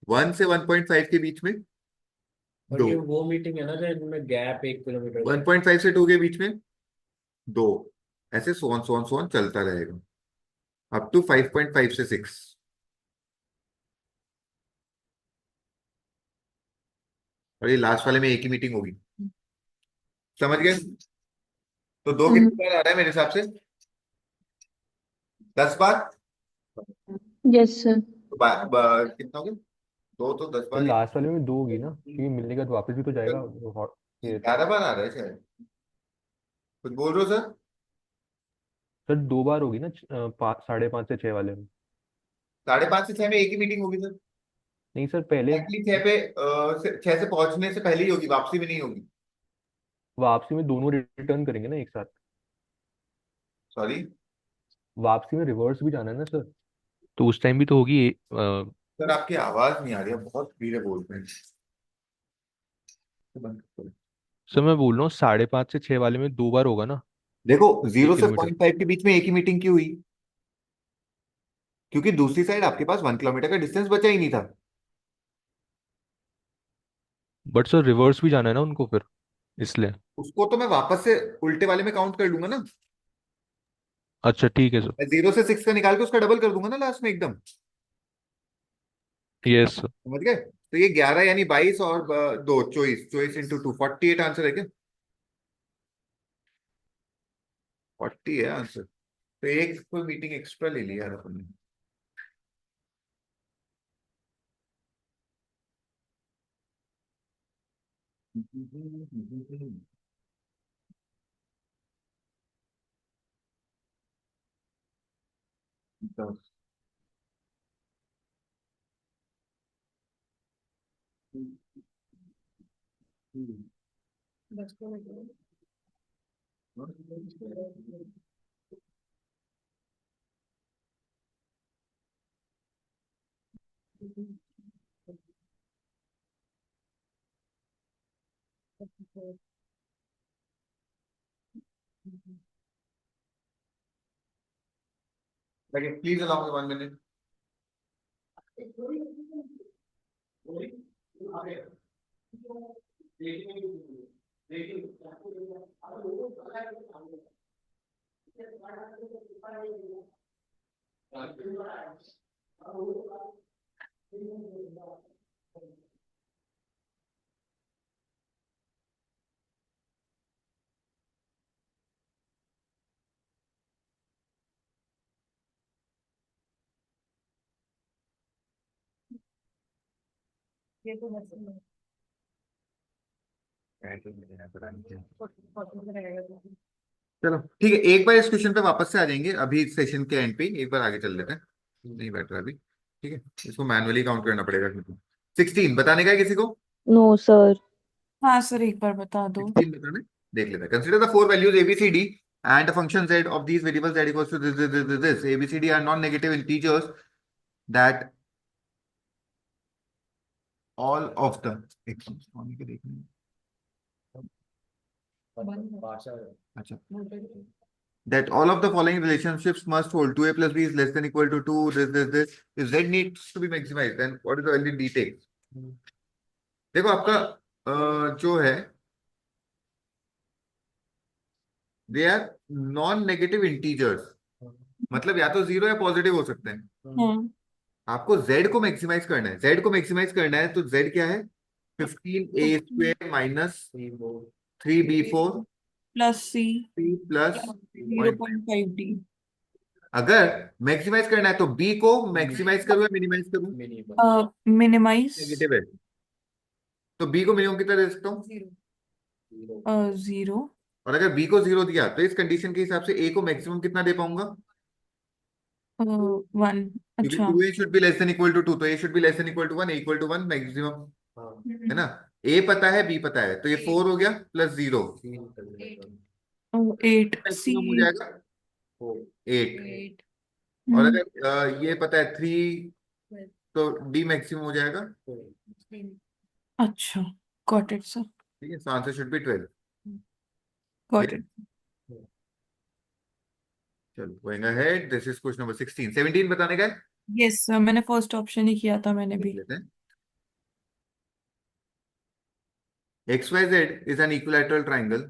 1 से 1.5 के बीच में और दो, ये वो मीटिंग है ना जिनमें गैप 1 किलोमीटर का। 1.5 से 2 के बीच में दो, ऐसे सोन चलता रहेगा अप टू 5.5 से 6। और ये लास्ट वाले में एक ही मीटिंग होगी। समझ गए। तो दो हम्म। कितनी बार आ रहा है मेरे हिसाब से, 10 बार। Yes sir. तो कितना हो गया, दो तो 10 बार तो लास्ट वाले में दो होगी ना, क्योंकि मिलने के बाद वापस भी तो जाएगा ये। 11 बार आ रहा है शायद। कुछ बोल रहे हो सर। सर 2 बार होगी ना 5:30 से 6 वाले में। 5:30 से 6 में एक ही मीटिंग होगी सर। नहीं सर, पहले एक्चुअली 6 से पहुंचने से पहले ही होगी, वापसी में नहीं होगी। वापसी में दोनों रिटर्न करेंगे ना एक साथ। सॉरी वापसी में रिवर्स भी जाना है ना सर, तो उस टाइम भी तो होगी सर, आपकी आवाज नहीं आ रही है, बहुत धीरे बोल रहे हैं। बंद करो। सर मैं बोल रहा हूँ 5:30 से 6 वाले में 2 बार होगा ना देखो, एक 0 से किलोमीटर 0.5 के बीच में एक ही मीटिंग क्यों हुई, क्योंकि दूसरी साइड आपके पास 1 किलोमीटर का डिस्टेंस बचा ही नहीं था। बट सर रिवर्स भी जाना है ना उनको फिर। इसलिए। उसको तो मैं वापस से उल्टे वाले में काउंट कर लूंगा ना। अच्छा ठीक है सर। मैं 0 से 6 का निकाल के उसका डबल कर दूंगा ना लास्ट में एकदम। Yes sir. समझ गए? तो ये 11 यानी 22 और 2 24, 24 इंटू 2 48 आंसर है क्या? 40 है आंसर। तो एक कोई मीटिंग एक्स्ट्रा ले लिया यार अपन ने। दस। Please allow me 1 minute. चलो ठीक है, एक बार इस क्वेश्चन पे वापस से आ जाएंगे अभी सेशन के एंड पे, एक बार आगे चल लेते हैं। नहीं बैठ रहा अभी। ठीक है, इसको मैनुअली काउंट करना पड़ेगा। 16 बताने का है किसी को? No sir. हाँ सर, एक बार बता दो। 16 बताने। देख लेते हैं। Consider the four values ABCD and a function z of these variables that equals to this. ABCD are non-negative integers that all of the अच्छा, that all of the following relationships must hold. 2a plus b is less than equal to 2, this. If z needs to be maximized, then what is the value d takes? देखो आपका जो है, they are non negative integers, मतलब या तो जीरो या पॉजिटिव हो सकते हैं। हाँ। आपको z को मैक्सिमाइज करना है, z को मैक्सिमाइज करना है तो z क्या है? 15a² minus 3b4 plus C plus 0.5D। अगर मैक्सिमाइज करना है तो b को मैक्सिमाइज करूं या मिनिमाइज करूं? मिनिमाइज। नेगेटिव है तो b को मिनिमम कितना दे सकता हूँ? 0। और अगर b को 0 दिया तो इस कंडीशन के हिसाब से a को मैक्सिमम कितना दे पाऊंगा? 1। क्योंकि अच्छा। 2a should be less than equal to 2, तो a should be less than equal to 1, equal to 1 maximum, है ना? a पता है, b पता है, तो ये 4 हो गया प्लस 0, 8 C। मैक्सिमम हो जाएगा 8। 8। और अगर ये पता है 3, तो d मैक्सिमम हो जाएगा। अच्छा, गॉट इट सर। ठीक है, so answer should be 12। Got it. चलो going ahead, this is question number 16। 17 बताने का है? यस सर, मैंने फर्स्ट ऑप्शन ही किया था मैंने देख भी। लेते हैं। XYZ is an equilateral triangle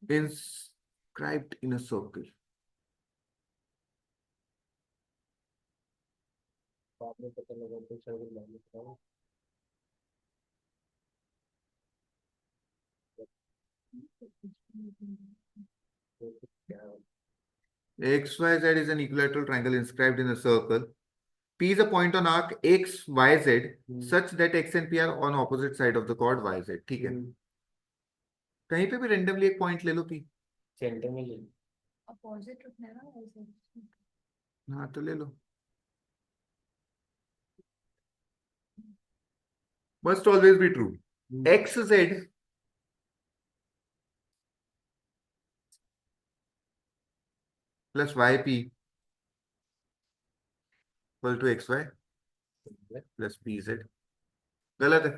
inscribed in a circle. XYZ is an equilateral triangle inscribed in a circle. P is a point on arc XYZ such that X and P are on opposite side of the chord YZ. ठीक है, कहीं पे भी रेंडमली एक पॉइंट ले लो P। सेंटर में ले। अपोजिट रखना है ना वैसे। हाँ तो ले लो। Must always be true. XZ plus YP equal to XY plus PZ। गलत है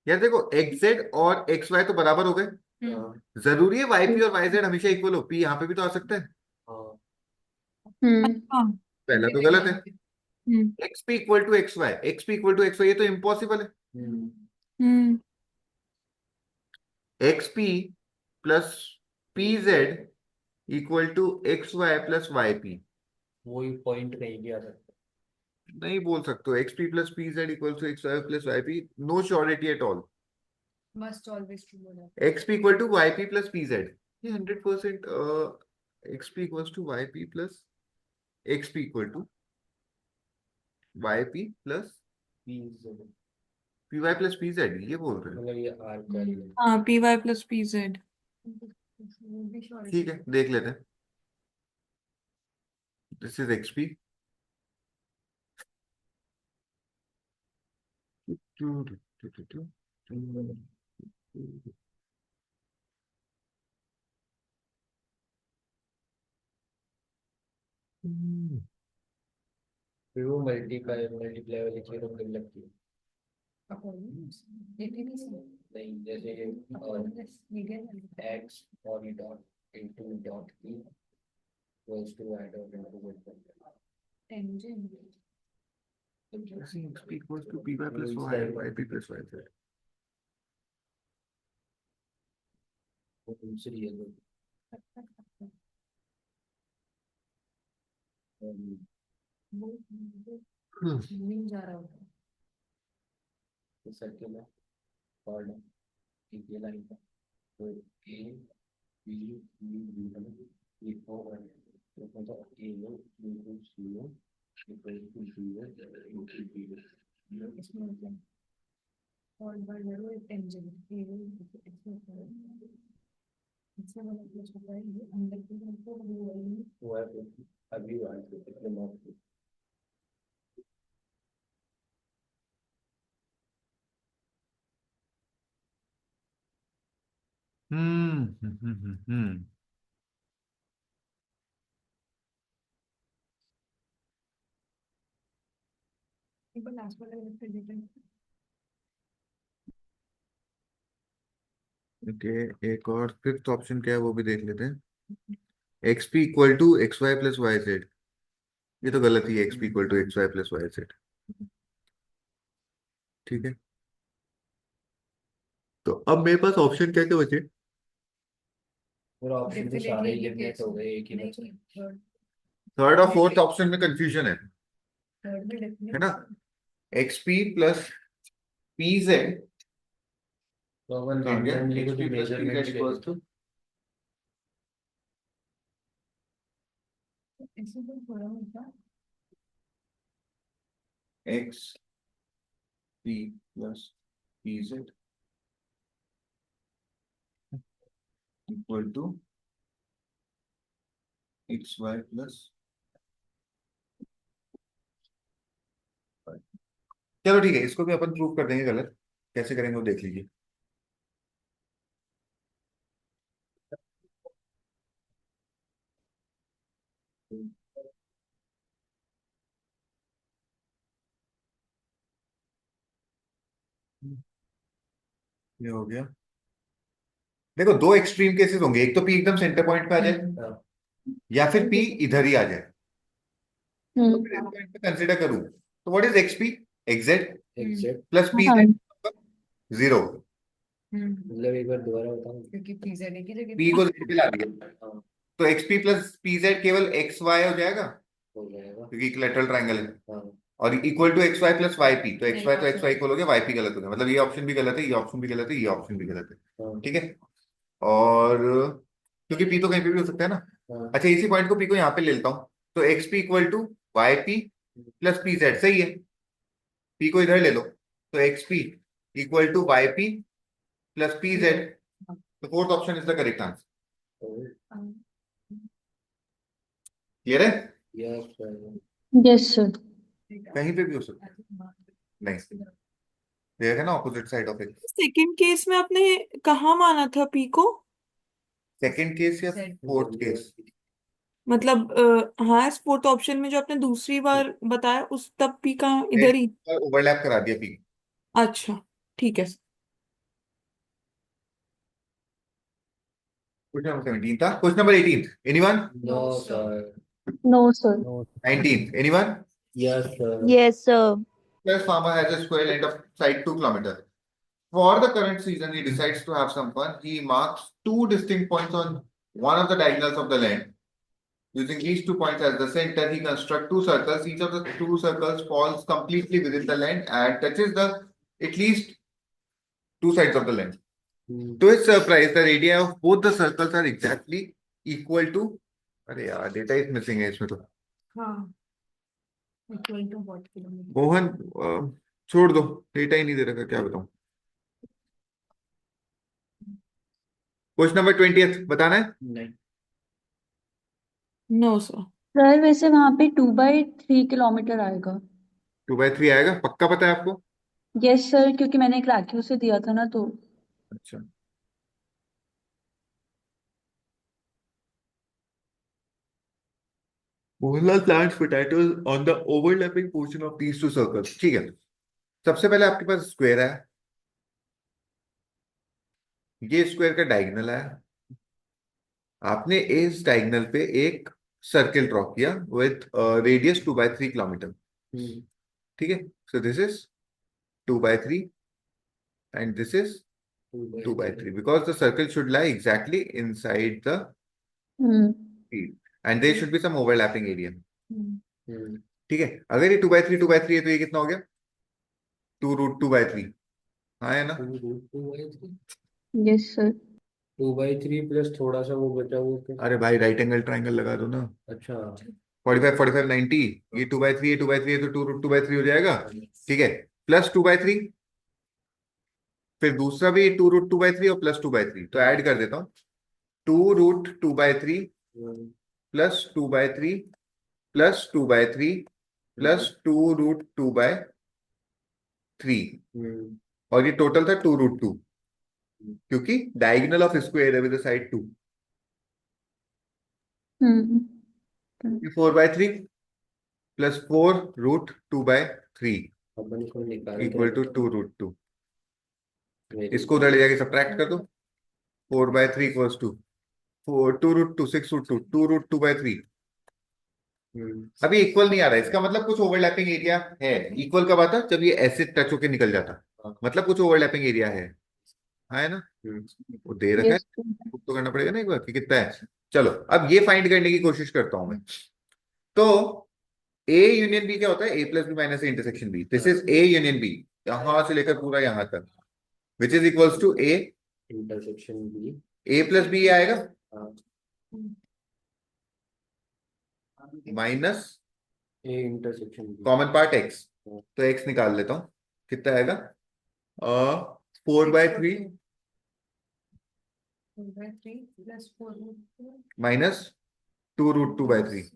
यार, देखो XZ और XY तो बराबर हो गए, जरूरी है YP और YZ हमेशा इक्वल हो? P यहाँ पे भी तो आ सकता है। हम्म। हाँ। पहला तो गलत है। XP equal to XY, XP equal to XY, ये तो इम्पॉसिबल है। Hmm XP plus PZ equal to XY plus YP। वही पॉइंट कहीं भी आ सकता नहीं बोल सकते हो XP plus PZ equal to XY plus YP, no surety at all. Must always true होना। XP equal to YP plus PZ, ये 100% XP equal to YP plus XP equal to YP plus है। P PY प्लस PZ, ये बोल रहे हो? मतलब ये R का हाँ PY प्लस PZ। ठीक है, देख लेते हैं। दिस इज XP, फिर वो मल्टीप्लाई वाली चीज तो मुझे लगती है। नहीं जैसे x और डॉट इनटू डॉट की equals to y dot into XP equals to PY plus Y and YP plus YZ. वो दूसरी है जो सर्किल है और एक ये लाइन का तो A B B है ये और तो मतलब A लो B को C लो इक्वल टू B है इनटू B है इसमें मतलब और बार जरूर एक टेंजेंट इससे मतलब कुछ होता है ये अंदर की हमको वो है तो अभी वाला तो कितने मार्क्स हम्म। एक बार लास्ट वाला फिर डिफरेंट। ओके, एक और फिफ्थ ऑप्शन क्या है वो भी देख लेते हैं। XP equal to XY plus YZ, ये तो गलत ही है। XP equal to XY plus YZ, ठीक है। तो अब मेरे पास ऑप्शन क्या क्या बचे? पूरा ऑप्शन तो सारे एलिमिनेट हो गए एक ही में से। थर्ड और फोर्थ ऑप्शन में कंफ्यूजन थर्ड में है ना? XP प्लस PZ तो अपन कहाँ गया? रैंडमली कुछ XP plus PZ measurement equals to ऐसे तो थोड़ा होता XP plus PZ equal to XY plus. चलो ठीक है, इसको भी अपन प्रूव कर देंगे गलत। कैसे करेंगे वो देख लीजिए। ये हो गया। देखो, दो एक्सट्रीम केसेस होंगे, एक तो P एकदम सेंटर पॉइंट पे आ जाए या फिर P इधर ही आ जाए। तो फिर इस पॉइंट पे कंसीडर करूं तो what is XP? XZ exact plus हाँ PZ 0। मतलब एक बार दोबारा बताऊं क्योंकि PZ की जगह P को Z पे ला दिया हाँ तो XP प्लस PZ केवल XY हो जाएगा हो जाएगा क्योंकि इक्विलैटरल ट्रायंगल है। हाँ और equal to XY plus YP, तो XY तो XY इक्वल हो गया, YP गलत हो गया। मतलब ये ऑप्शन भी गलत है, ये ऑप्शन भी गलत है, ये ऑप्शन भी गलत है। हाँ ठीक है। और क्योंकि P तो कहीं पे भी हो सकता है ना। हाँ अच्छा, इसी पॉइंट को P को यहाँ पे ले लेता हूँ, तो XP equal to YP plus PZ, सही है। P को इधर ले लो, तो XP equal to YP plus PZ, तो fourth option is the correct answer. Clear है? Yes yes sir. कहीं पे भी हो सकता है। नहीं, देखा ना, opposite side of it. Second case में आपने कहाँ माना था P को? सेकंड केस या फोर्थ केस? मतलब हाँ फोर्थ ऑप्शन में जो आपने दूसरी बार बताया उस तब P का इधर ही। ओवरलैप करा दिया P। अच्छा ठीक है। क्वेश्चन नंबर 17 था। Question number 18, anyone? No sir no sir. 19, anyone? Yes, sir. Yes, sir. Plus farmer has a square length of side 2 kilometers. For the current season, he decides to have some fun. He marks two distinct points on one of the diagonals of the land. Using these 2 points as the center, he constructs two circles. Each of the two circles falls completely within the land and touches the at least two sides of the land. Hmm. To his surprise, the radii of both the circles are exactly equal to. अरे यार डेटा इज मिसिंग है इसमें तो. हाँ equal to what kilometre Mohan छोड़ दो, डेटा ही नहीं दे रखा, क्या बताऊं. क्वेश्चन नंबर 20 बताना है. नहीं. नो सर सर वैसे वहां पे 2/3 किलोमीटर आएगा. 2/3 आएगा पक्का, पता है आपको? यस सर, क्योंकि मैंने एक राखी से दिया था ना तो. अच्छा. Mohanlal plants potatoes on the overlapping portion of these two circles. ठीक है. सबसे पहले आपके पास स्क्वायर है, ये स्क्वायर का डायगोनल है. आपने इस डायगोनल पे एक सर्किल ड्रॉ किया विथ रेडियस 2/3 किलोमीटर. Hmm. ठीक है. So this is 2/3 and this is 2/3 because the circle should lie exactly inside the hmm. field and there should be some overlapping area. Hmm. ठीक है. अगर ये 2/3 है तो ये कितना हो गया? 2√2/3. हाँ है ना? 2√2/3. Yes sir. 2/3 प्लस थोड़ा सा वो बचा वो क्या? अरे भाई राइट एंगल ट्राइंगल लगा दो ना. अच्छा. 45 45 90. ये 2/3 है, 2/3 है तो 2√2/3 हो जाएगा. ठीक है. प्लस 2/3, फिर दूसरा भी 2√2/3 और प्लस 2/3, तो ऐड कर देता हूँ. 2√2/3 Hmm. Plus 2/3 plus 2/3 plus 2√2/3 Hmm. और ये टोटल था 2√2 क्योंकि डायगोनल ऑफ स्क्वायर है विद साइड 2. हम्म. 4/3 प्लस 4√2/3 अपन को निकाल इक्वल टू 2√2. इसको उधर ले जाके सब्ट्रैक्ट कर दो. 4/3 इक्वल्स टू 2√2 6√2 2√2/3. अभी इक्वल नहीं आ रहा है, इसका मतलब कुछ ओवरलैपिंग एरिया है. इक्वल कब आता? जब ये ऐसे टच होके निकल जाता, मतलब कुछ ओवरलैपिंग एरिया है. हाँ है ना? वो दे रखा है, यस सर. तो करना पड़ेगा ना एक बार कि कितना है. चलो अब ये फाइंड करने की कोशिश करता हूं मैं. तो ए यूनियन बी क्या होता है? A plus B minus A intersection B. This is A union B, यहां से लेकर पूरा यहां तक, which is equals to A intersection B. A plus B आएगा minus A intersection B. Common part X, तो एक्स निकाल लेता हूं. कितना आएगा? 4/3 प्लस 4 माइनस 2√2/3.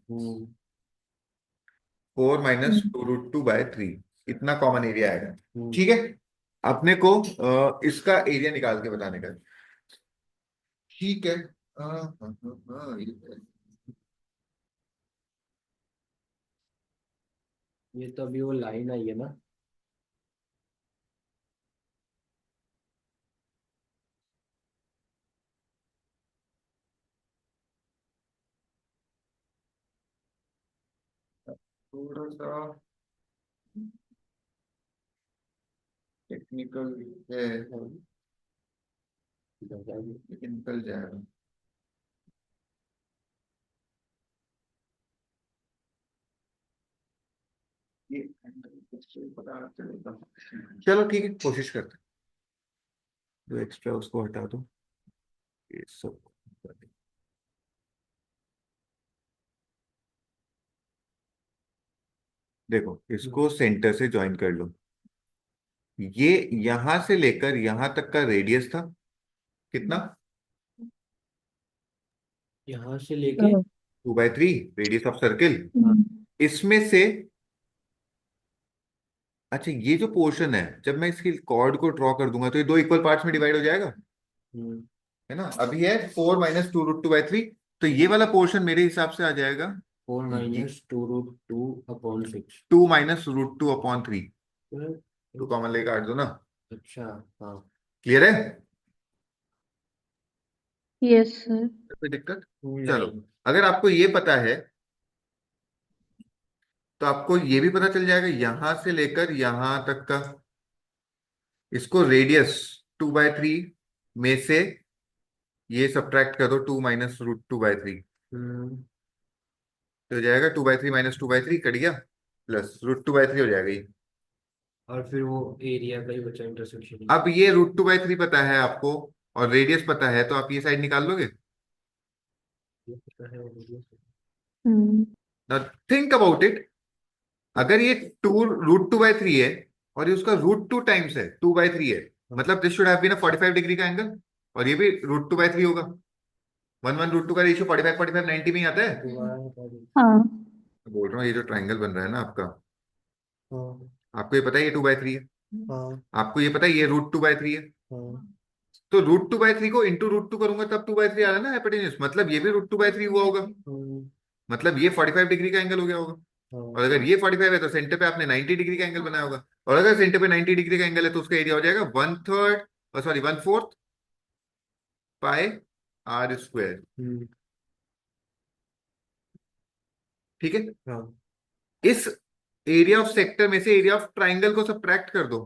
4 माइनस 2√2/3 इतना कॉमन एरिया आएगा. ठीक है. अपने को इसका एरिया निकाल के बताने का. ठीक है. ये तो अभी वो लाइन आई है ना. थोड़ा सा टेक्निकल है लेकिन निकल जाएगा. ये पता चलेगा. चलो ठीक है, कोशिश करते हैं. जो एक्स्ट्रा उसको हटा दो, ये सब कर दो. देखो इसको सेंटर से ज्वाइन कर लो. ये यहां से लेकर यहां तक का रेडियस था कितना? यहाँ से लेके 2/3 रेडियस ऑफ सर्किल. हम्म. इसमें से अच्छा ये जो पोर्शन है, जब मैं इसकी कॉर्ड को ड्रॉ कर दूंगा तो ये दो इक्वल पार्ट्स में डिवाइड हो जाएगा, है ना? अभी है 4 माइनस 2√2/3, तो ये वाला पोर्शन मेरे हिसाब से आ जाएगा 4 माइनस 2√2/6. 2 माइनस √2/3. तो कॉमन लेके काट दो ना. अच्छा. हाँ. क्लियर है? Yes sir. कोई दिक्कत? नहीं. चलो अगर आपको ये पता है तो आपको ये भी पता चल जाएगा यहां से लेकर यहां तक का, इसको रेडियस 2/3 में से ये सब्ट्रैक्ट कर दो, 2 माइनस √2/3, तो हो जाएगा 2/3 माइनस 2/3 कट गया, प्लस √2/3 हो जाएगा ये। और फिर वो एरिया का ही बचा इंटरसेक्शन। अब ये √2/3 पता है आपको और रेडियस पता है, तो आप ये साइड निकाल लोगे। हम्म थिंक अबाउट इट, अगर ये √2/3 है और ये उसका √2 टाइम्स है, 2/3 है, मतलब this should have been a 45 degree का एंगल, और ये भी √2/3 होगा। 1 1 √2 का रेशियो 45 45 90 में ही आता है। हाँ तो बोल रहा हूँ ये जो ट्राइंगल बन रहा है ना आपका, हाँ आपको ये पता है ये 2/3 है, हाँ आपको ये पता है ये √2/3 है, हाँ तो √2/3 को इंटू √2 करूंगा तब 2/3 आ रहा है ना हाइपोटेन्यूज, मतलब ये भी √2/3 हुआ होगा, मतलब ये 45 डिग्री का एंगल हो गया होगा। और अगर ये 45 है तो सेंटर पे आपने 90 डिग्री का एंगल बनाया होगा, और अगर सेंटर पे 90 डिग्री का एंगल है तो उसका एरिया हो जाएगा 1/3, सॉरी 1/4 पाई r²। ठीक है, हाँ इस एरिया ऑफ सेक्टर में से एरिया ऑफ ट्राइंगल को सब्ट्रैक्ट कर दो।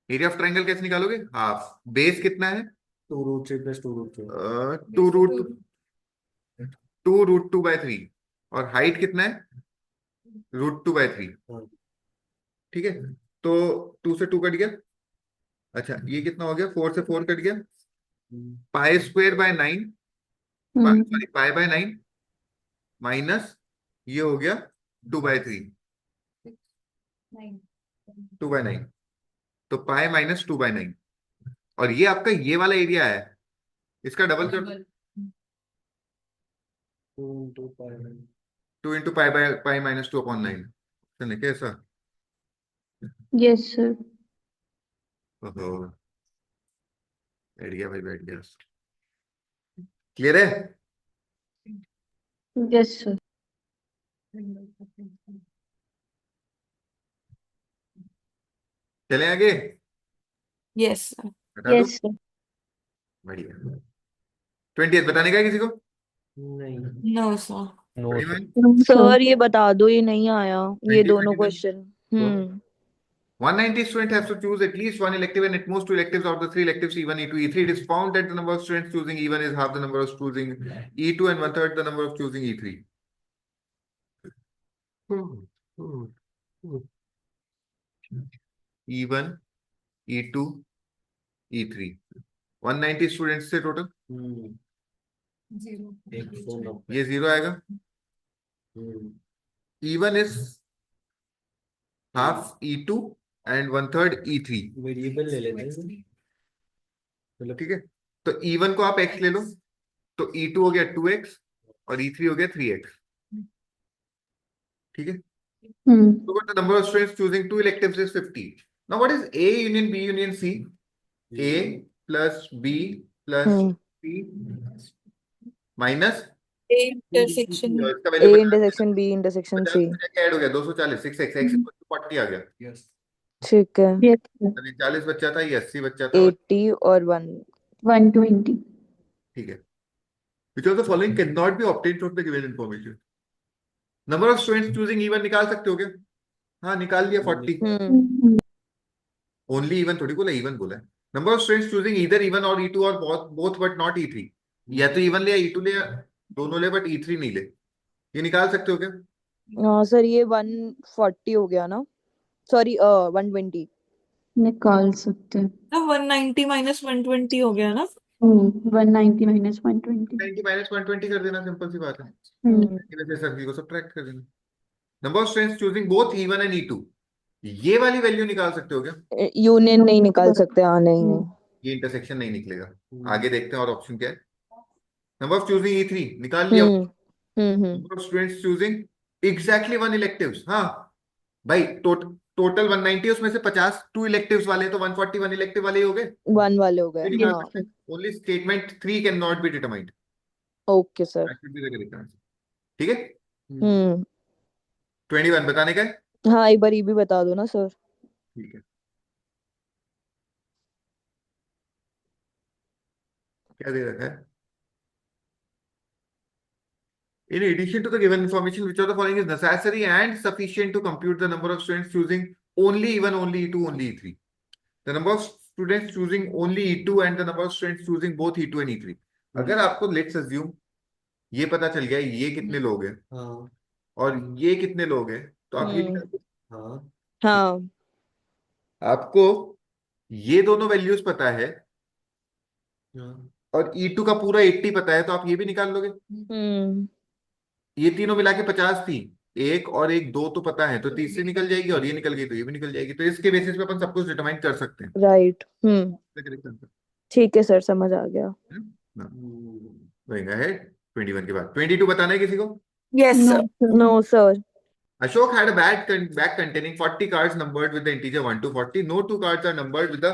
एरिया ऑफ ट्राइंगल कैसे निकालोगे, हाफ, बेस कितना है 2√3 + 2√3। 2√2/3, और हाइट कितना है √2/3। हाँ ठीक है, तो 2 से 2 कट गया, अच्छा ये कितना हो गया, 4 से 4 कट गया, π²/9, हम्म सॉरी π/9 माइनस ये हो गया 2/3, 2/9, तो पाई माइनस 2/9, और ये आपका ये वाला एरिया है, इसका डबल कर, 2 इंटू पाई माइनस 2/9, कैसा। यस सर ओहो, बैठ गया भाई, बैठ गया, क्लियर है। यस सर चले आगे, यस बता दो, यस सर बढ़िया। 20th बताने का है किसी को, नहीं no sir. No sir. 21, sir ये बता दो, ये नहीं आया ये 20, दोनों 21, question. Hmm 190 student has to choose at least one elective and at most two electives out of the three electives E1, E2, E3. It is found that the number of students choosing E1 is half the number of choosing E2 and 1/3 the number of choosing E3. E1, E2, E3, 190 students से टोटल, एक फोन ये 0 आएगा। E1 is half E2 and 1/3 E3। Variable ले लेते हैं मतलब। ठीक है, तो E1 को आप x ले लो, तो E2 हो गया 2x और E3 हो गया 3x। ठीक है, so what the number of students choosing two electives is 50. Now what is A union B union C? A plus B plus hmm C minus intersection इसका ए वैल्यू 50, इंटरसेक्शन बी इंटरसेक्शन 50 सी। में क्या ऐड हो गया, 240, 6x, x 40 आ गया। यस ठीक है, यस सर अभी 40 बच्चा था, ये 80 बच्चा था, और 80 और 1। 120 ठीक है। Which of the following cannot be obtained from the given information? Number of students choosing E1 निकाल सकते हो क्या, हाँ निकाल लिया 40। हम्म ओनली E1 थोड़ी बोला, E1 बोला है। Number of students choosing either E1 और E2 और बोथ बट नॉट E3, या तो E1 ले या E2 ले या दोनों ले बट E3 नहीं ले, ये निकाल सकते हो क्या। हाँ सर, ये 140 हो गया ना, सॉरी 120। निकाल सकते हैं। तो 190 माइनस 120 हो गया ना। 190 माइनस 120 90 माइनस 120 कर देना, सिंपल सी बात है, हम्म इसी वजह से सर्किल को सब्ट्रैक्ट कर देना। Number of students choosing both E1 and E2, ये वाली वैल्यू निकाल सकते हो क्या, यूनियन नहीं निकाल सकते, हाँ नहीं नहीं। ये इंटरसेक्शन नहीं निकलेगा। आगे देखते हैं और ऑप्शन क्या है। नंबर ऑफ चूजिंग E3 निकाल लिया। Hmm hmm number of students choosing exactly one electives, हाँ भाई टोटल 190, उसमें से 50 टू इलेक्टिव्स वाले हैं, तो 140 वन इलेक्टिव वाले ही हो गए, 1 वाले हो गए, ये निकाल हाँ। सकते हैं। Only statement 3 can not be determined, okay sir. That should be the correct answer. ठीक है, हम्म 21 बताने का है। हाँ, एक बार ये भी बता दो ना सर। ठीक है, क्या दे रखा है, In addition to the given information, which of the following is necessary and sufficient to compute the number of students choosing only E1, only E2, only E3? The number of students choosing only E2 and the number of students choosing both E2 and E3. अगर आपको लेट्स अज्यूम ये पता चल गया ये कितने लोग हैं हाँ और ये कितने लोग हैं, तो आप ये निकाल- हाँ हाँ आपको ये दोनों वैल्यूज पता है हाँ और E2 का पूरा 80 पता है, तो आप ये भी निकाल लोगे। ये तीनों मिला के 50 थी, एक और एक दो तो पता है, तो तीसरी निकल जाएगी और ये निकल गई तो ये भी निकल जाएगी। तो इसके बेसिस पे अपन सब कुछ डिटरमाइन कर सकते हैं। राइट। Correct answer. ठीक है सर, समझ आ गया। गोइंग अहेड 21 के बाद 22 बताना है किसी को? Yes, no sir. Sir. No sir. Ashok had a bag containing 40 cards numbered with the integer 1 to 40. No two cards are numbered with the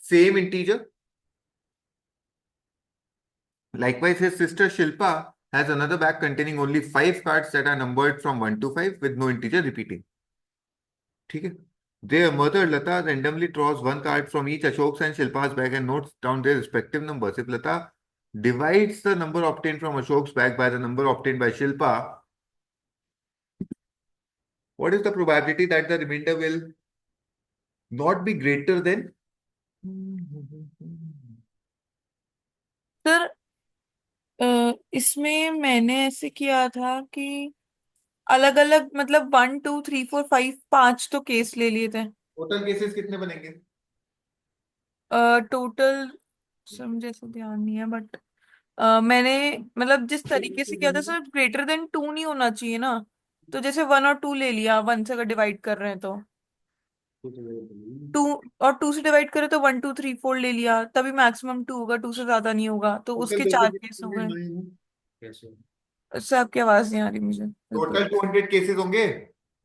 same integer. Likewise, his sister Shilpa has another bag containing only 5 cards that are numbered from 1 to 5 with no integer repeating. ठीक है? Their mother Lata randomly draws one card from each Ashok's and Shilpa's bag and notes down their respective numbers. If Lata divides the number obtained from Ashok's bag by the number obtained by Shilpa, what is the probability that the remainder will not be greater than? Sir इसमें मैंने ऐसे किया था कि अलग अलग मतलब 1 2 3 4 5 5 तो केस ले लिए थे। टोटल केसेस कितने बनेंगे? टोटल सर मुझे ऐसा ध्यान नहीं है, बट मैंने मतलब जिस तरीके से किया था सर, ग्रेटर देन 2 नहीं होना चाहिए ना। तो जैसे 1 और 2 ले लिया, 1 से अगर डिवाइड कर रहे हैं तो 2, और 2 से डिवाइड करें तो 1 2 3 4 ले लिया, तभी मैक्सिमम 2 होगा, 2 से ज्यादा नहीं होगा, तो उसके 4 केस हो गए। कैसे? सर आपकी आवाज नहीं आ रही मुझे बिल्कुल। टोटल 200 केसेस होंगे।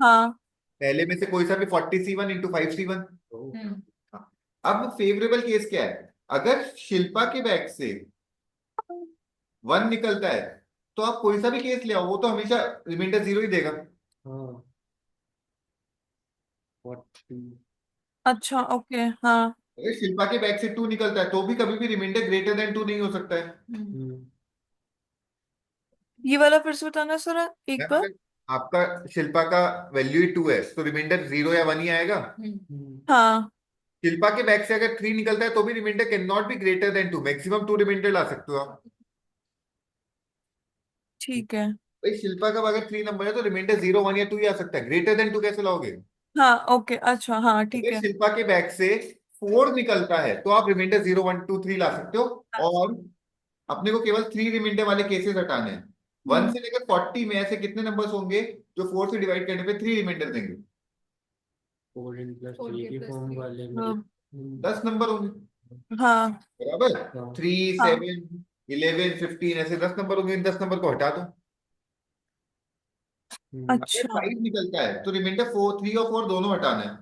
हाँ। पहले में से कोई सा भी 40C1 इंटू 5C1। हम्म। अब फेवरेबल केस क्या है? अगर शिल्पा के बैग से 1 निकलता है तो आप कोई सा भी केस ले आओ, वो तो हमेशा रिमाइंडर 0 ही देगा। हाँ 40 अच्छा, ओके, हाँ। अगर शिल्पा के बैग से 2 निकलता है तो भी कभी भी रिमाइंडर ग्रेटर देन 2 नहीं हो सकता है। ये वाला फिर से बताना सर एक बार। अगर आपका शिल्पा का वैल्यू ही 2 है तो रिमाइंडर 0 या 1 ही आएगा। हाँ, शिल्पा के बैग से अगर 3 निकलता है तो भी reminder can not be greater than 2, maximum 2 reminder ला सकते हो आप। ठीक है। भाई शिल्पा का अगर 3 नंबर है तो रिमाइंडर 0 1 या 2 ही आ सकता है, ग्रेटर देन 2 कैसे लाओगे? हाँ, ओके, अच्छा, हाँ, ठीक अगर है। शिल्पा के बैग से 4 निकलता है तो आप रिमाइंडर 0 1 2 3 ला सकते हो। और अपने को केवल 3 रिमाइंडर वाले केसेस हटाने हैं। 1 से लेकर 40 में ऐसे कितने नंबर्स होंगे जो 4 से डिवाइड करने पे 3 रिमाइंडर देंगे? 4 प्लस 3 की फॉर्म वाले में 10 नंबर होंगे। हाँ, बराबर। हाँ। 3 हाँ। 7 11 15 ऐसे 10 नंबर होंगे। इन 10 नंबर को हटा दो। अगर अच्छा, 5 निकलता है तो रिमाइंडर 4 3 और 4 दोनों हटाना है।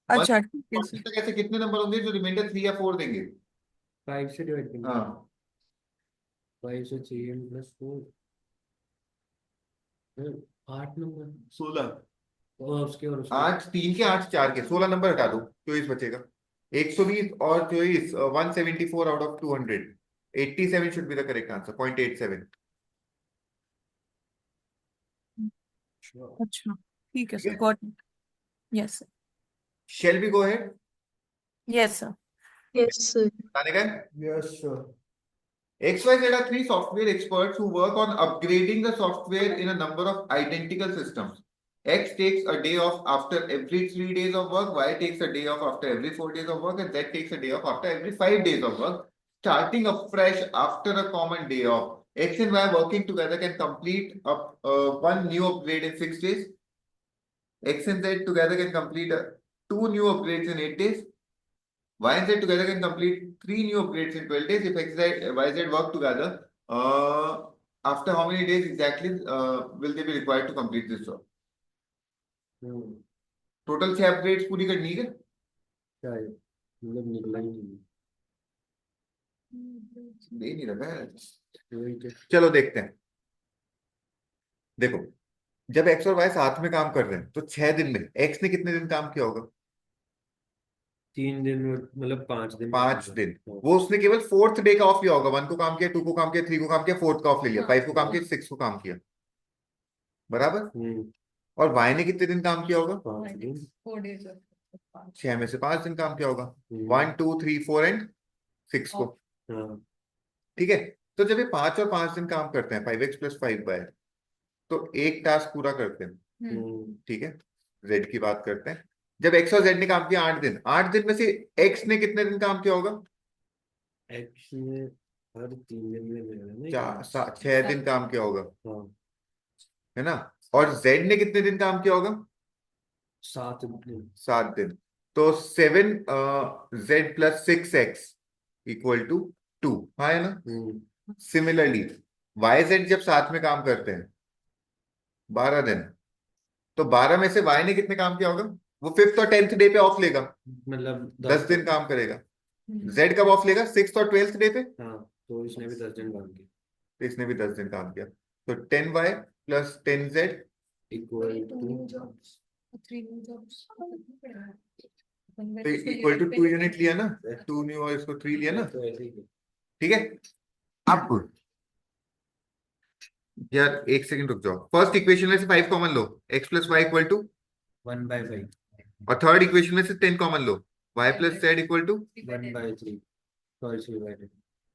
अच्छा, ठीक है 40 सर। तक ऐसे कितने नंबर होंगे जो रिमाइंडर 3 या 4 देंगे? 5 से डिवाइड करना। हाँ 5 से 3 प्लस 4 8 नंबर 16। और उसके 8 3 के 8 4 के 16 नंबर हटा दो, 24 बचेगा। 120 और 24 174 out of 200। 87 should be the correct answer, 0.87। अच्छा, ठीक है ठीक सर, है, got it. Yes sir. Shall we go ahead? Yes sir. Yes sir. बताने का yes sir. XYZ are 3 software experts who work on upgrading the software in a number of identical systems. X takes a day off after every 3 days of work, Y takes a day off after every 4 days of work, and Z takes a day off after every 5 days of work, starting afresh after a common day off. X and Y working together can complete one new upgrade in 6 days. X and Z together can complete 2 new upgrades in 8 days. Y and Z together can complete 3 new upgrades in 12 days. If Y, Z work together, after how many days exactly will they be required to complete this job? Total 6 upgrades पूरी करनी है। मतलब निकला ही नहीं। दे नहीं रहा है। वही तो। चलो देखते हैं। देखो, जब X और Y साथ में काम कर रहे हैं तो 6 दिन में X ने कितने दिन काम किया होगा? 3 दिन में मतलब 5 दिन 5 दिन। हाँ। वो उसने केवल 4th डे का ऑफ लिया होगा, 1 को काम किया, 2 को काम किया, 3 को काम किया, 4th का ऑफ ले लिया, 5 को काम किया, 6 को काम किया, बराबर। हम्म और वाई ने कितने दिन काम किया होगा? 5 दिन 6 में से 5 दिन काम किया होगा, हम्म 1 2 3 4 एंड 6 को। हाँ ठीक है, तो जब ये 5 और 5 दिन काम करते हैं, 5x + 5y, तो एक टास्क पूरा करते हैं। ठीक है, z की बात करते हैं। जब x और z ने काम किया 8 दिन, 8 दिन में से x ने कितने दिन काम किया होगा? एक्स में हर 3 दिन में मिलेगा नहीं 6 दिन काम किया होगा, हाँ है ना। और z ने कितने दिन काम किया होगा? 7 दिन 7 दिन। तो 7 z + 6x = 2, हाँ है ना। सिमिलरली वाई जेड जब साथ में काम करते हैं 12 दिन, तो 12 में से वाई ने कितने काम किया होगा? वो 5th और 10th डे पे ऑफ लेगा, मतलब 10 दिन काम करेगा। जेड कब ऑफ लेगा? 6th और 12th डे पे, हाँ तो इसने भी 10 दिन काम किया तो इसने भी 10 दिन काम किया। तो 10y + 10z equal to = 2 unit लिया ना, 2 न्यू और इसको 3 लिया ना। तो ऐसे ही ठीक है, अब यार एक सेकंड रुक जाओ। फर्स्ट इक्वेशन में से 5 कॉमन लो, x + y = 1/5 और थर्ड इक्वेशन में से 10 कॉमन लो, y + z = 1/3 सॉरी 3/10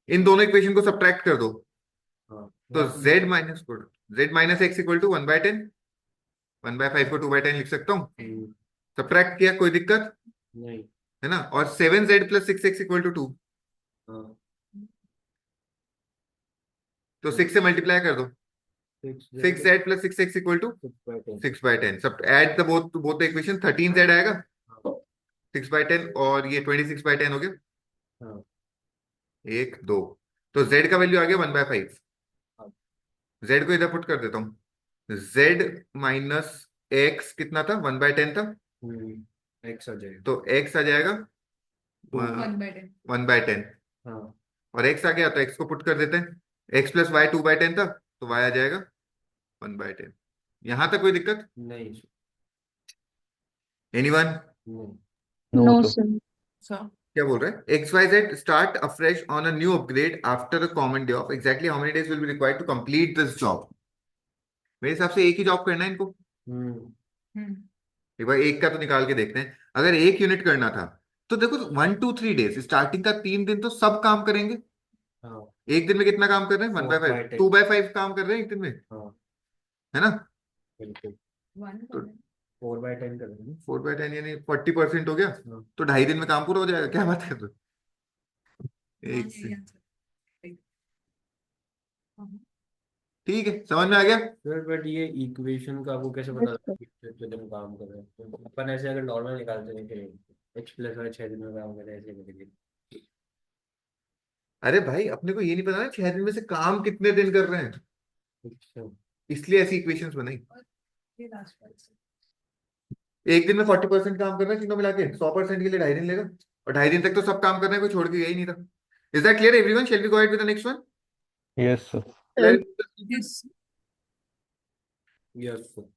इन दोनों इक्वेशन को सब्ट्रैक्ट कर दो। हाँ तो z - x = 1/10, 1/5 को 2/10 लिख सकता हूँ। सब्ट्रैक्ट किया, कोई दिक्कत नहीं है ना। और 7z + 6x = 2, हाँ तो 6 से मल्टीप्लाई कर दो। 6z + 6x = 6/10 6/10। सब add the both the equation, 13z आएगा 6/10, और ये 26/10 हो गया, हाँ 1 2। तो z का वैल्यू आ गया 1/5। हाँ z को इधर पुट कर देता हूँ। z - x कितना था? 1/10 था, एक्स आ जाएगा तो x आ जाएगा 1/10, हाँ और x आ गया तो x को पुट कर देते हैं। x + y 2/10 था, तो y आ जाएगा 1/10। यहां तक कोई दिक्कत? नहीं एनीवन? नहीं नो नो सर। सर। क्या बोल रहे हैं? XYZ start afresh on a new upgrade after a common day off. Exactly how many days will be required to complete this job? मेरे हिसाब से एक ही जॉब करना है इनको। एक बार एक का तो निकाल के देखते हैं। अगर एक यूनिट करना था तो देखो, 1 2 3 डेज, स्टार्टिंग का 3 दिन तो सब काम करेंगे। हाँ एक दिन में कितना काम कर रहे हैं? 1/5, 2/5 काम कर रहे हैं एक दिन में, हाँ है ना। बिल्कुल तो 4/10 कर देंगे 4/10 यानी 40% हो गया, हाँ तो 2.5 दिन में काम पूरा हो जाएगा। क्या बात है? तो एक से ठीक है, समझ में आ गया। सर बट ये इक्वेशन का आपको कैसे पता लगा कि कितने दिन काम कर रहे हैं तो अपन ऐसे अगर नॉर्मल निकालते हैं कि x + y 6 दिन में काम कर रहे हैं ऐसे करेंगे अरे भाई, अपने को ये नहीं पता ना 6 दिन में से काम कितने दिन कर रहे हैं, अच्छा इसलिए ऐसी इक्वेशंस बनाई। एक दिन में 40% काम कर रहा है तीनों मिला के, 100% के लिए 2.5 दिन लेगा, और 2.5 दिन तक तो सब काम कर रहे हैं, कोई छोड़ के गया ही नहीं था। Is that clear everyone? Shall we go ahead with the next one? Yes sir. Yes sir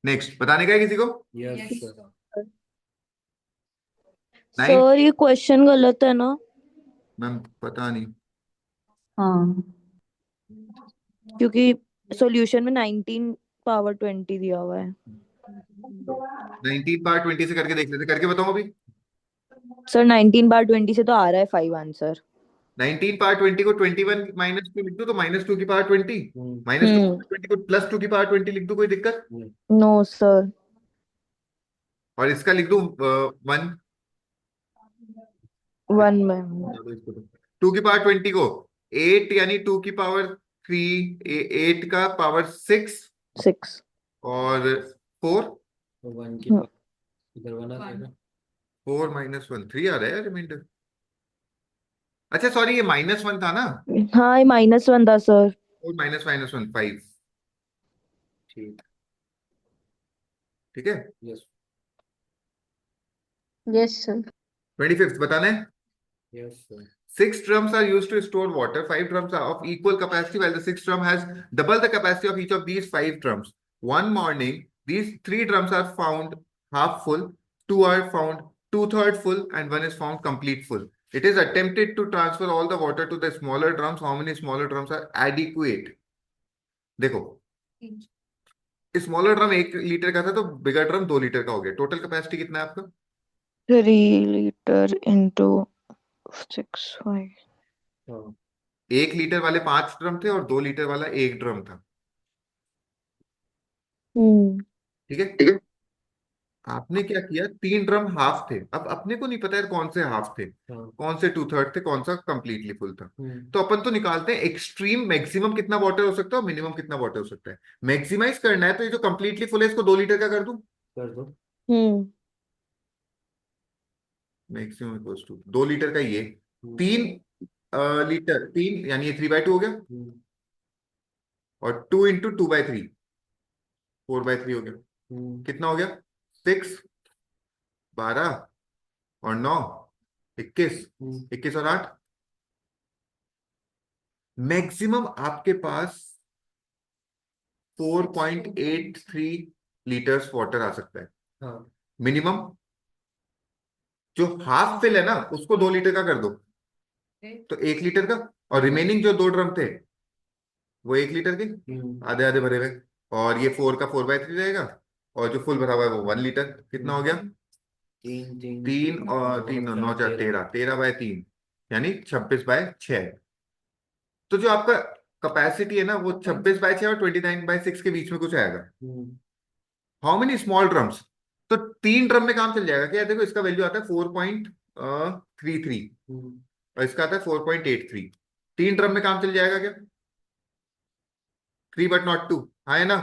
next बताने का है किसी को? Yes sir nine? सर ये क्वेश्चन गलत है ना? मैम पता नहीं। हाँ क्योंकि सॉल्यूशन में 19 ^ 20 दिया हुआ है। 19/20 से करके देख लेते, करके बताओ अभी। सर 19/20 से तो आ रहा है 5 आंसर। 19/20 को 21 - 2 लिख दो, तो -2/20, हम्म -2/20 को +2/20 लिख दो, कोई दिक्कत? No sir. और इसका लिख दो 1। 1 में 2/20 को 8 यानी 2/3, 8 का पावर 6, 6। और 4, तो 1 के पास इधर 1 आ जाएगा 4 - 1 3 आ रहा है रिमाइंडर। अच्छा सॉरी, ये -1 था ना। हाँ ये -1 था सर। 4 - -1 5। ठीक ठीक है, यस यस सर। 25th बताना है। Yes sir 6 drums are used to store water. 5 drums are of equal capacity, while the 6th drum has double the capacity of each of these 5 drums. One morning, these 3 drums are found half full, 2 are found 2/3 full, and 1 is found complete full. It is attempted to transfer all the water to the smaller drums. How many smaller drums are adequate? देखो, स्मॉलर ड्रम 1 लीटर का था तो बिगर ड्रम 2 लीटर का हो गया. टोटल कैपेसिटी कितना है आपका? 3 liter into 6 5. हाँ 1 लीटर वाले 5 ड्रम थे और 2 लीटर वाला 1 ड्रम था. ठीक है. आपने क्या किया, 3 ड्रम हाफ थे. अब अपने को नहीं पता है कौन से हाफ थे, हाँ कौन से 2/3 थे, कौन सा कंप्लीटली फुल था. हम्म, तो अपन तो निकालते हैं एक्सट्रीम मैक्सिमम कितना वाटर हो सकता है और मिनिमम कितना वाटर हो सकता है. मैक्सिमाइज करना है तो ये जो कंप्लीटली फुल है इसको 2 लीटर का कर दूं. कर दो मैक्सिमम इक्वल्स टू 2 लीटर का ये हम्म, 3 लीटर, 3 यानी ये 3/2 हो गया. हम्म, और 2 इंटू 2/3 4/3 हो गया. कितना हो गया? 6 12 और 9 21. 21 और 8 मैक्सिमम आपके पास 4.83 लीटर्स वाटर आ सकता है. हाँ मिनिमम जो हाफ फिल है ना उसको 2 लीटर का कर दो तो 1 लीटर का. और रिमेनिंग जो 2 ड्रम थे वो 1 लीटर के आधे आधे भरे हुए. और ये 4 का 4/3 रहेगा. और जो फुल भरा हुआ है वो 1 लीटर. कितना हो गया? 3 और 3 9 4 13 13/3 यानी 26/6. तो जो आपका कैपेसिटी है ना वो 26/6 और 29/6 के बीच में कुछ आएगा. How many small drums? तो 3 ड्रम में काम चल जाएगा क्या? देखो इसका वैल्यू आता है 4.33 और इसका आता है 4.83. 3 ड्रम में काम चल जाएगा क्या? 3 but not 2. हाँ है ना?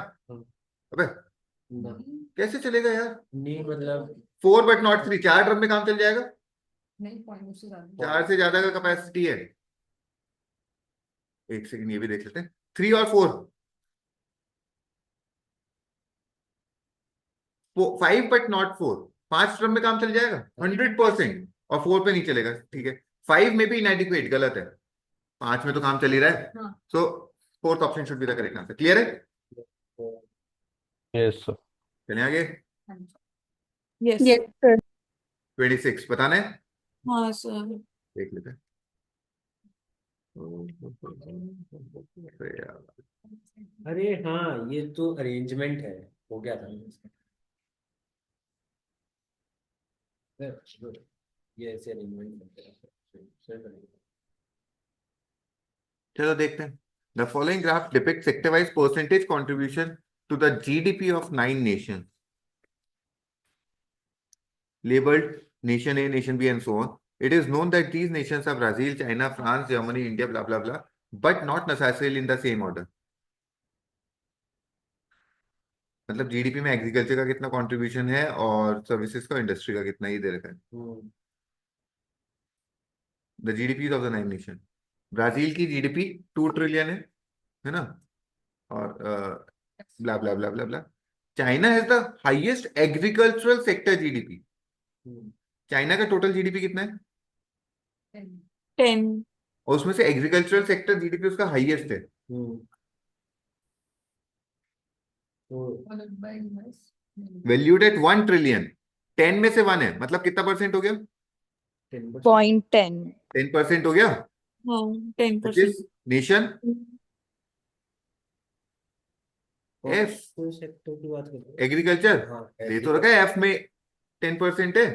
अबे कैसे चलेगा यार? नहीं मतलब 4 but not 3. 4 ड्रम में काम चल जाएगा. 4 से ज्यादा का कैपेसिटी है. एक सेकंड ये भी देख लेते हैं. 3 और 4 5 but not 4. 5 ड्रम में काम चल जाएगा 100%. और 4 पे नहीं चलेगा. ठीक है. 5 में भी इनएडिक्वेट, गलत है. 5 में तो काम चल ही रहा है. So fourth option should be the correct answer. Clear है? Yes sir. चलिए आगे. यस यस सर 26 बताना है. हाँ सर. देख लेते हैं. अरे हाँ ये तो अरेंजमेंट है, हो गया था ये ऐसे अरेंजमेंट चलो देखते हैं. The following graph depict sector wise percentage contribution to the GDP of 9 nation labeled nation A, nation B, and so on. It is known that these nations are Brazil, China, France, Germany, India, blah blah blah, but not necessarily in the same order. मतलब जीडीपी में एग्रीकल्चर का कितना कंट्रीब्यूशन है और सर्विसेज का, इंडस्ट्री का कितना, ही दे रखा है. The GDP of the 9 nation. Brazil की जीडीपी 2 ट्रिलियन है ना? और blah blah blah blah blah. China has the highest agricultural sector GDP. China का टोटल जीडीपी कितना है? 10. और उसमें से एग्रीकल्चरल सेक्टर जीडीपी उसका हाईएस्ट है. Valued at 1 trillion. 10 में से 1 है मतलब कितना परसेंट हो गया? 0.10. 10% हो गया. हाँ 10%. नेशन एफ सेक्टर की बात करते एग्रीकल्चर हाँ दे तो रखा है. एफ में 10% है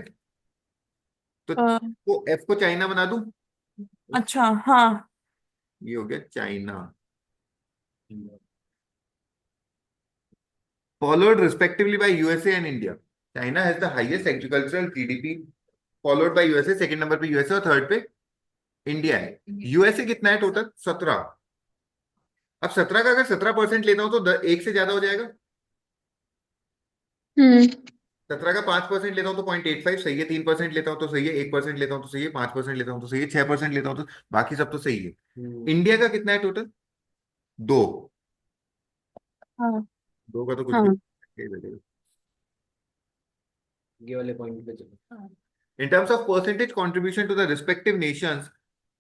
तो एफ को चाइना बना दूं. अच्छा हाँ. ये हो गया China. Followed respectively by USA and India. China has the highest agricultural GDP, followed by USA. Second number पे USA और थर्ड पे इंडिया है. USA कितना है टोटल? 17. अब 17 का अगर 17% लेता हूं तो 1 से ज्यादा हो जाएगा. 17 का 5% लेता हूं तो 0.85 सही है. 3% लेता हूं तो सही है. 1% लेता हूं तो सही है. 5% लेता हूं तो सही है. 6% लेता हूं तो बाकी सब तो सही है. इंडिया का कितना है टोटल? 2. हाँ 2 का तो कुछ हाँ नहीं. ये वाले पॉइंट पे चलो. In terms of percentage contribution to the respective nations,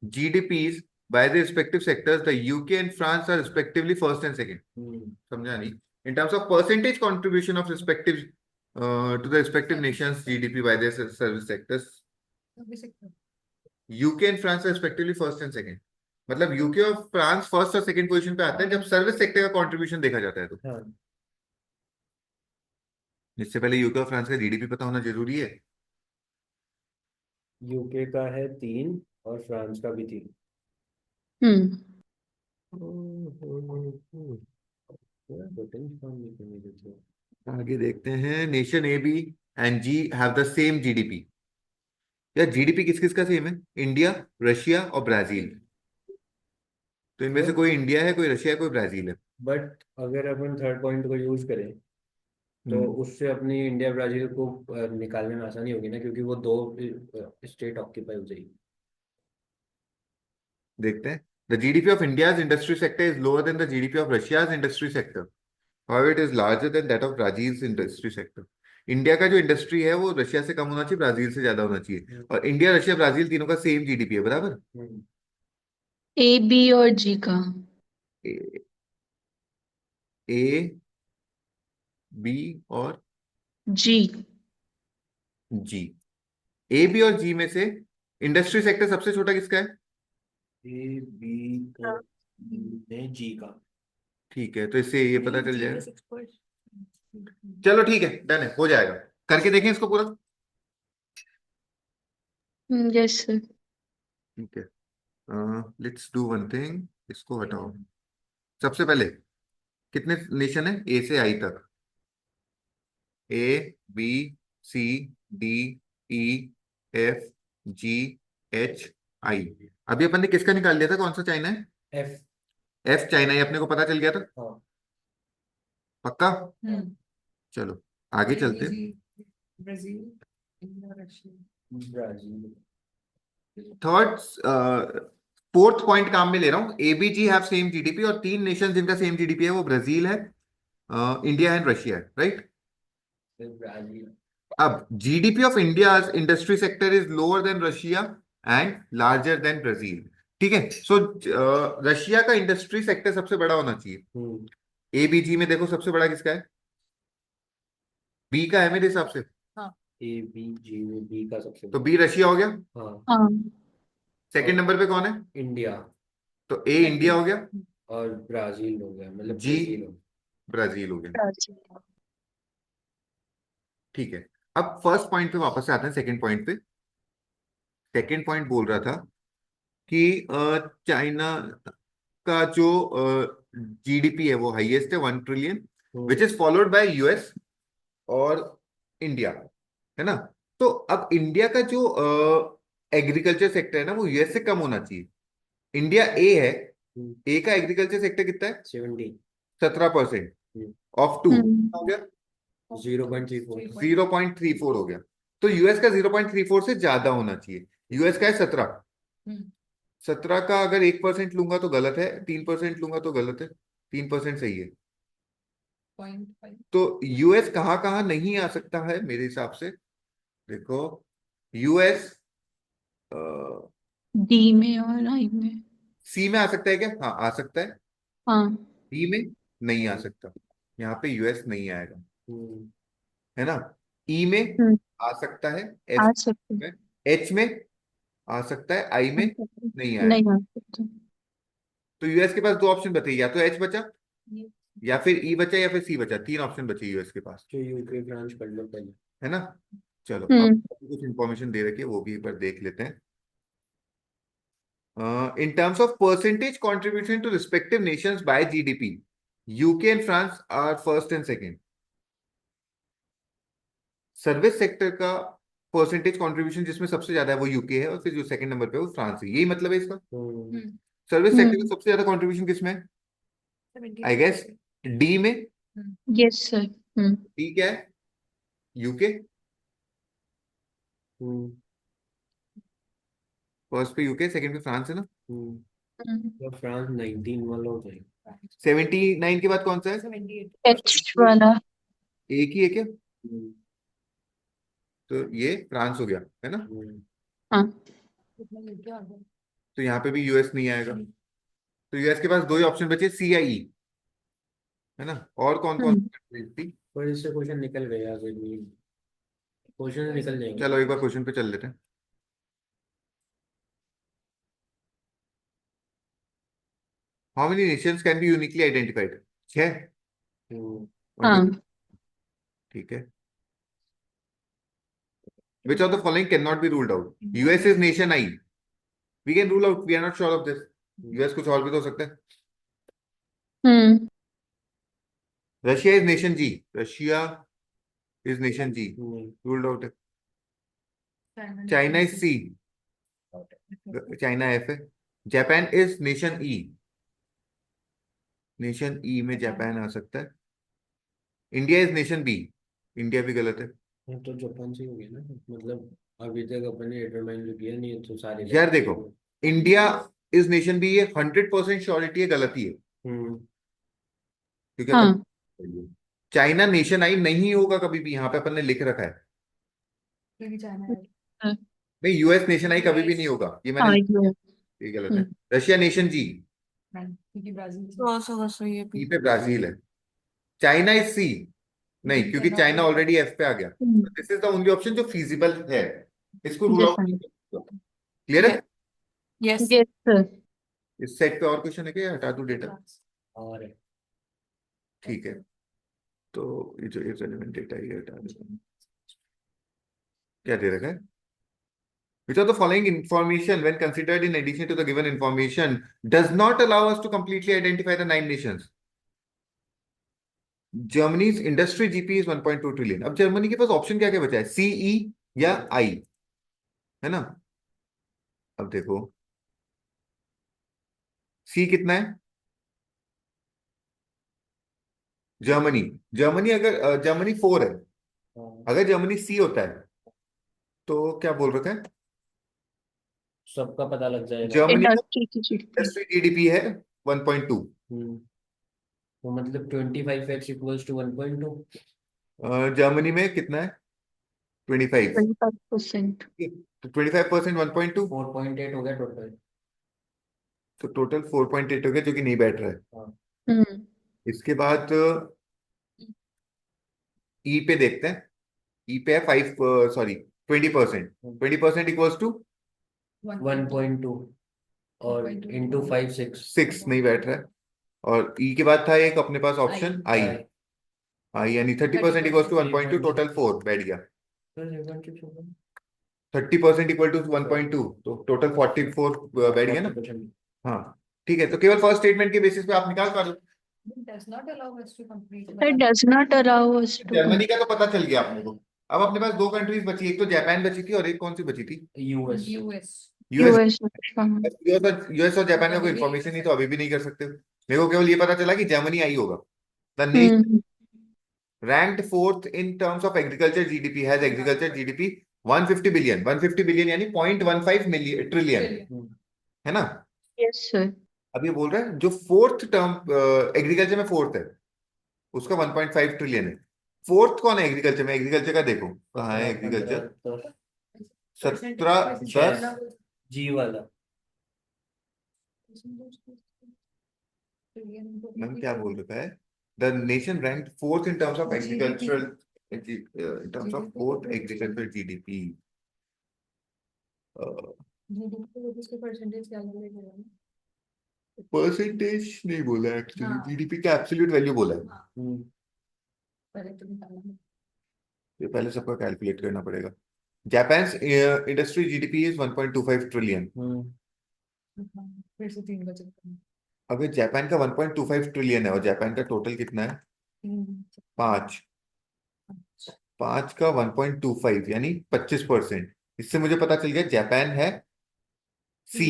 GDPs by the respective sectors, the UK and France are respectively first and second. समझा नहीं? In terms of percentage contribution of respective to the respective nations GDP by their service sectors, UK and France are respectively first and second. मतलब यूके और फ्रांस फर्स्ट और सेकंड पोजीशन पे आते हैं जब सर्विस सेक्टर का कंट्रीब्यूशन देखा जाता है तो। हाँ इससे पहले यूके और फ्रांस का जीडीपी पता होना जरूरी है। यूके का है 3 और फ्रांस का भी 3। हम्म आगे देखते हैं, nation A B and G have the same GDP. यार जीडीपी किस किस का सेम है? इंडिया, रशिया और ब्राजील। तो इनमें से कोई इंडिया है, कोई रशिया है, कोई ब्राजील है। बट अगर अपन थर्ड पॉइंट को यूज करें तो उससे अपनी इंडिया ब्राजील को निकालने में आसानी होगी ना, क्योंकि वो 2 स्टेट ऑक्यूपाई हो जाएगी। देखते हैं। The GDP of India's industry sector is lower than the GDP of Russia's industry sector, however it is larger than that of Brazil's industry sector। India का जो इंडस्ट्री है वो रशिया से कम होना चाहिए, ब्राजील से ज्यादा होना चाहिए। और इंडिया, रशिया, ब्राजील तीनों का सेम जीडीपी है, बराबर। ए बी और जी का। ए बी और जी। जी। ए बी और जी में से इंडस्ट्री सेक्टर सबसे छोटा किसका है? ए बी का ने जी का। ठीक है, तो इससे ये पता चल जाएगा। चलो ठीक है, डन है, हो जाएगा। करके देखें इसको पूरा। Yes sir. ठीक है, लेट्स डू वन थिंग, इसको हटाओ। सबसे पहले कितने नेशन है ए से आई तक? A B C D E F G H I. अभी अपन ने किसका निकाल लिया था, कौन सा चाइना है? एफ। एफ चाइना, ये अपने को पता चल गया था। हाँ पक्का? चलो आगे चलते हैं। ब्राजील। थर्ड फोर्थ पॉइंट काम में ले रहा हूं। एबीजी हैव सेम जीडीपी, और 3 नेशन जिनका सेम जीडीपी है वो ब्राजील है, इंडिया एंड रशिया है, राइट। ब्राजील। अब GDP of India industry sector is lower than Russia and larger than Brazil. ठीक है, सो रशिया का इंडस्ट्री सेक्टर सबसे बड़ा होना चाहिए। एबीजी में देखो सबसे बड़ा किसका है? बी का है मेरे हिसाब से। ए बी जी में बी का सबसे तो बी रशिया हो गया। हाँ हाँ। सेकंड नंबर पे कौन है? इंडिया। तो ए इंडिया हो गया, और ब्राजील हो गया, मतलब जी ब्राजील हो गया। ब्राजील हो गया। ब्राजील। ठीक है, अब फर्स्ट पॉइंट पे वापस से आते हैं, सेकंड पॉइंट पे। सेकंड पॉइंट बोल रहा था कि चाइना का जो जीडीपी है वो हाईएस्ट है, 1 trillion, which is followed by US और इंडिया, है ना। तो अब इंडिया का जो एग्रीकल्चर सेक्टर है ना वो यूएस से कम होना चाहिए। इंडिया ए है, ए का एग्रीकल्चर सेक्टर कितना है? 17% ऑफ 2 हो गया, 0.34। 0.34 हो गया। तो यूएस का 0.34 से ज्यादा होना चाहिए। यूएस का है 17। 17 का अगर 1% लूंगा तो गलत है, 3% लूंगा तो गलत है, 3% सही है। तो यूएस कहाँ कहाँ नहीं आ सकता है मेरे हिसाब से? देखो, यूएस डी में और आई में। सी में आ सकता है क्या? हाँ आ सकता है। हाँ। डी में नहीं आ सकता, यहाँ पे यूएस नहीं आएगा, है ना। ई में हम्म आ सकता है, आ एफ सकते में, एच में आ सकता है, आई में नहीं आएगा। नहीं आ सकते। तो यूएस के पास 2 ऑप्शन बचे, या तो एच बचा, या फिर ई बचा, या फिर सी बचा। 3 ऑप्शन बचे यूएस के पास, जो यूके फ्रांस कर लो पहले। है ना। चलो अब हम्म कुछ इंफॉर्मेशन दे रखी है, वो भी एक बार देख लेते हैं। In terms of percentage contribution to respective nations by GDP, UK and France are first and second. Service sector का परसेंटेज कंट्रीब्यूशन जिसमें सबसे ज्यादा है वो यूके है, और फिर जो सेकंड नंबर पे है वो फ्रांस है। यही मतलब है इसका। सर्विस सेक्टर का सबसे ज्यादा कंट्रीब्यूशन किसमें है? आई गेस डी में। Yes sir. डी क्या है? यूके। फर्स्ट पे यूके, सेकंड पे फ्रांस है ना। तो फ्रांस 19 वाला हो जाएगा। 79 के बाद कौन सा है? एच वाला। एक ही है क्या? तो ये फ्रांस हो गया, है ना। हाँ। तो यहाँ पे भी यूएस नहीं आएगा, तो यूएस के पास दो ही ऑप्शन बचे, सी या ई, है ना। और कौन कौन कंट्रीज थी? पर इससे क्वेश्चन निकल गए आगे भी, क्वेश्चन निकल जाएंगे। चलो एक बार क्वेश्चन पे चल लेते हैं। How many Nations can be uniquely identified? 6। हम्म, हाँ ठीक है। Which of the following cannot be ruled out? US is nation I. We can rule out. We are not sure of this. US कुछ और भी तो हो सकता है. हम्म Russia is nation G. Russia is nation G. नहीं, Ruled out है. China is C. China F है. Japan is nation E. Nation E में जापान आ सकता है. India is nation B. India भी गलत है. हाँ, तो जापान से हो गया ना, मतलब अभी तक अपन ने डिटरमाइन जो किया नहीं है तो सारे यार देखो, इंडिया इज नेशन बी, ये 100% श्योरिटी है, गलती है, हम्म, क्योंकि हाँ अपन चाइना नेशन आई नहीं होगा कभी भी, यहाँ पे अपन ने लिख रखा है. नहीं, यूएस नेशन आई कभी भी नहीं होगा, ये मैंने हाँ ये गलत है. रशिया नेशन जी, तो सो ये ई भी पे ब्राजील है. चाइना इज सी, नहीं क्योंकि चाइना ऑलरेडी एफ पे आ गया. This is the only option जो फिजिबल है, इसको रूल आउट. जापान क्लियर है? यस यस सर इस सेट पे और क्वेश्चन है क्या, हटा दूं डेटा? और है। ठीक है, तो ये जो इररिलेवेंट डेटा ये हटा देता हूं. क्या दे रखा है? Which of the following information, when considered in addition to the given information, does not allow us to completely identify the 9 nations? Germany's industry GP is 1.2 trillion. अब जर्मनी के पास ऑप्शन क्या क्या बचा है, सीई या आई, है ना. अब देखो सी कितना है. जर्मनी, जर्मनी अगर जर्मनी 4 है, हाँ, अगर जर्मनी सी होता है तो क्या बोल रखा है, सबका पता लग जाएगा। जर्मनी का इंडस्ट्री की जीडपी इंडस्ट्री जीडीपी है 1.2. तो मतलब 25x इक्वल्स टू 1.2। जर्मनी में कितना है, 25. 25%। तो 25% 1.2, 4.8 हो गया टोटल। तो टोटल 4.8 हो गया, जो कि नहीं बैठ रहा है. हम्म इसके बाद ई पे देखते हैं. ई पे है 5, सॉरी 20%. 20% इक्वल्स टू 1.2 और इंटू 5 6 6, नहीं बैठ रहा है. और ई के बाद था एक अपने पास ऑप्शन आई. आई यानी 30% इक्वल्स टू 1.2, टोटल 4 बैठ गया. 30% इक्वल टू 1.2, तो टोटल 44 बैठ गया ना. हाँ ठीक है, तो केवल फर्स्ट स्टेटमेंट के बेसिस पे आप निकाल पा रहे हो. Sir does not allow us to Germany का तो पता चल गया अपने को. अब अपने पास दो कंट्रीज बची, एक तो जापान बची थी और एक कौन सी बची थी, यूएस। यूएस. यूएस। यूएस और जापान का कोई इन्फॉर्मेशन नहीं, तो अभी भी नहीं कर सकते. मेरे को केवल ये पता चला कि जर्मनी आई होगा. The nation ranked fourth in terms of agriculture GDP has agriculture GDP 150 billion. 150 billion यानी 0.15 मिलियन ट्रिलियन, है ना. Yes sir. अब ये बोल रहा है जो फोर्थ टर्म एग्रीकल्चर में फोर्थ है उसका 1.5 ट्रिलियन है. फोर्थ कौन है एग्रीकल्चर में, एग्रीकल्चर का देखो कहाँ है एग्रीकल्चर. 17, 10. जी वाला। मैम क्या बोल रखा है, the nation rank fourth in terms of agricultural, in terms of fourth agricultural GDP. Percentage नहीं बोला एक्चुअली, जीडीपी का एब्सोल्यूट वैल्यू बोला है. ये पहले सबका कैलकुलेट करना पड़ेगा. Japan industry GDP is 1.25 trillion. अगर जापान का 1.25 ट्रिलियन है और जापान का टोटल कितना है 5, 5 का 1.25 यानी 25%. इससे मुझे पता चल गया जापान है सी,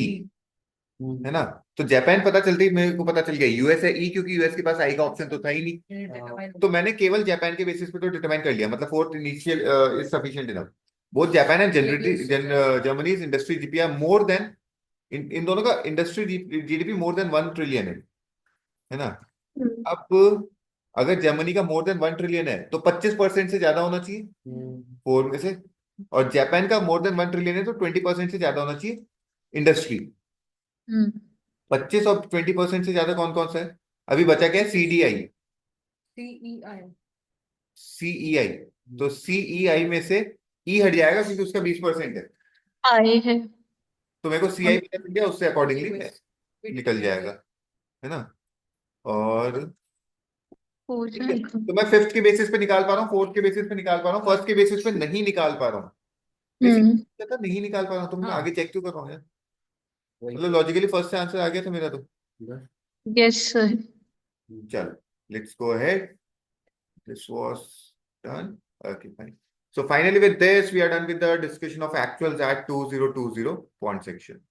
है ना. तो जापान पता चलते ही मेरे को पता चल गया यूएस है ई, क्योंकि यूएस के पास आई का ऑप्शन तो था ही नहीं. तो मैंने केवल जापान के बेसिस पे तो डिटरमाइन कर लिया, मतलब fourth initial is sufficient enough. Both Japan and Germany's industry GDP are more than, इन दोनों का industry GDP more than 1 trillion है ना. अब अगर जर्मनी का मोर देन 1 ट्रिलियन है तो 25% से ज्यादा होना चाहिए 4 में से, और जापान का मोर देन 1 ट्रिलियन है तो 20% से ज्यादा होना चाहिए इंडस्ट्री. हम्म 25 और 20% से ज्यादा कौन कौन सा है? अभी बचा क्या है? CDI, CEI। CEI। तो CEI में से E हट जाएगा क्योंकि उसका 20% है, आए है तो मेरे को CI पता चल गया, उससे अकॉर्डिंगली निकल जाएगा, है ना? और हो ठीक है, जाएगा। तो मैं फिफ्थ के बेसिस पे निकाल पा रहा हूँ, फोर्थ के बेसिस पे निकाल पा रहा हूँ, फर्स्ट के बेसिस पे नहीं निकाल पा रहा हूँ। हम्म बेसिक नहीं निकाल पा रहा हूँ, तो मैं हाँ। आगे चेक क्यों कर रहा हूँ यार? वही मतलब लॉजिकली फर्स्ट से आंसर आ गया था मेरा तो। Yes sir. चलो, let's go ahead. This was done. Okay, fine. So finally with this, we are done with the discussion of actuals at 2020 point section.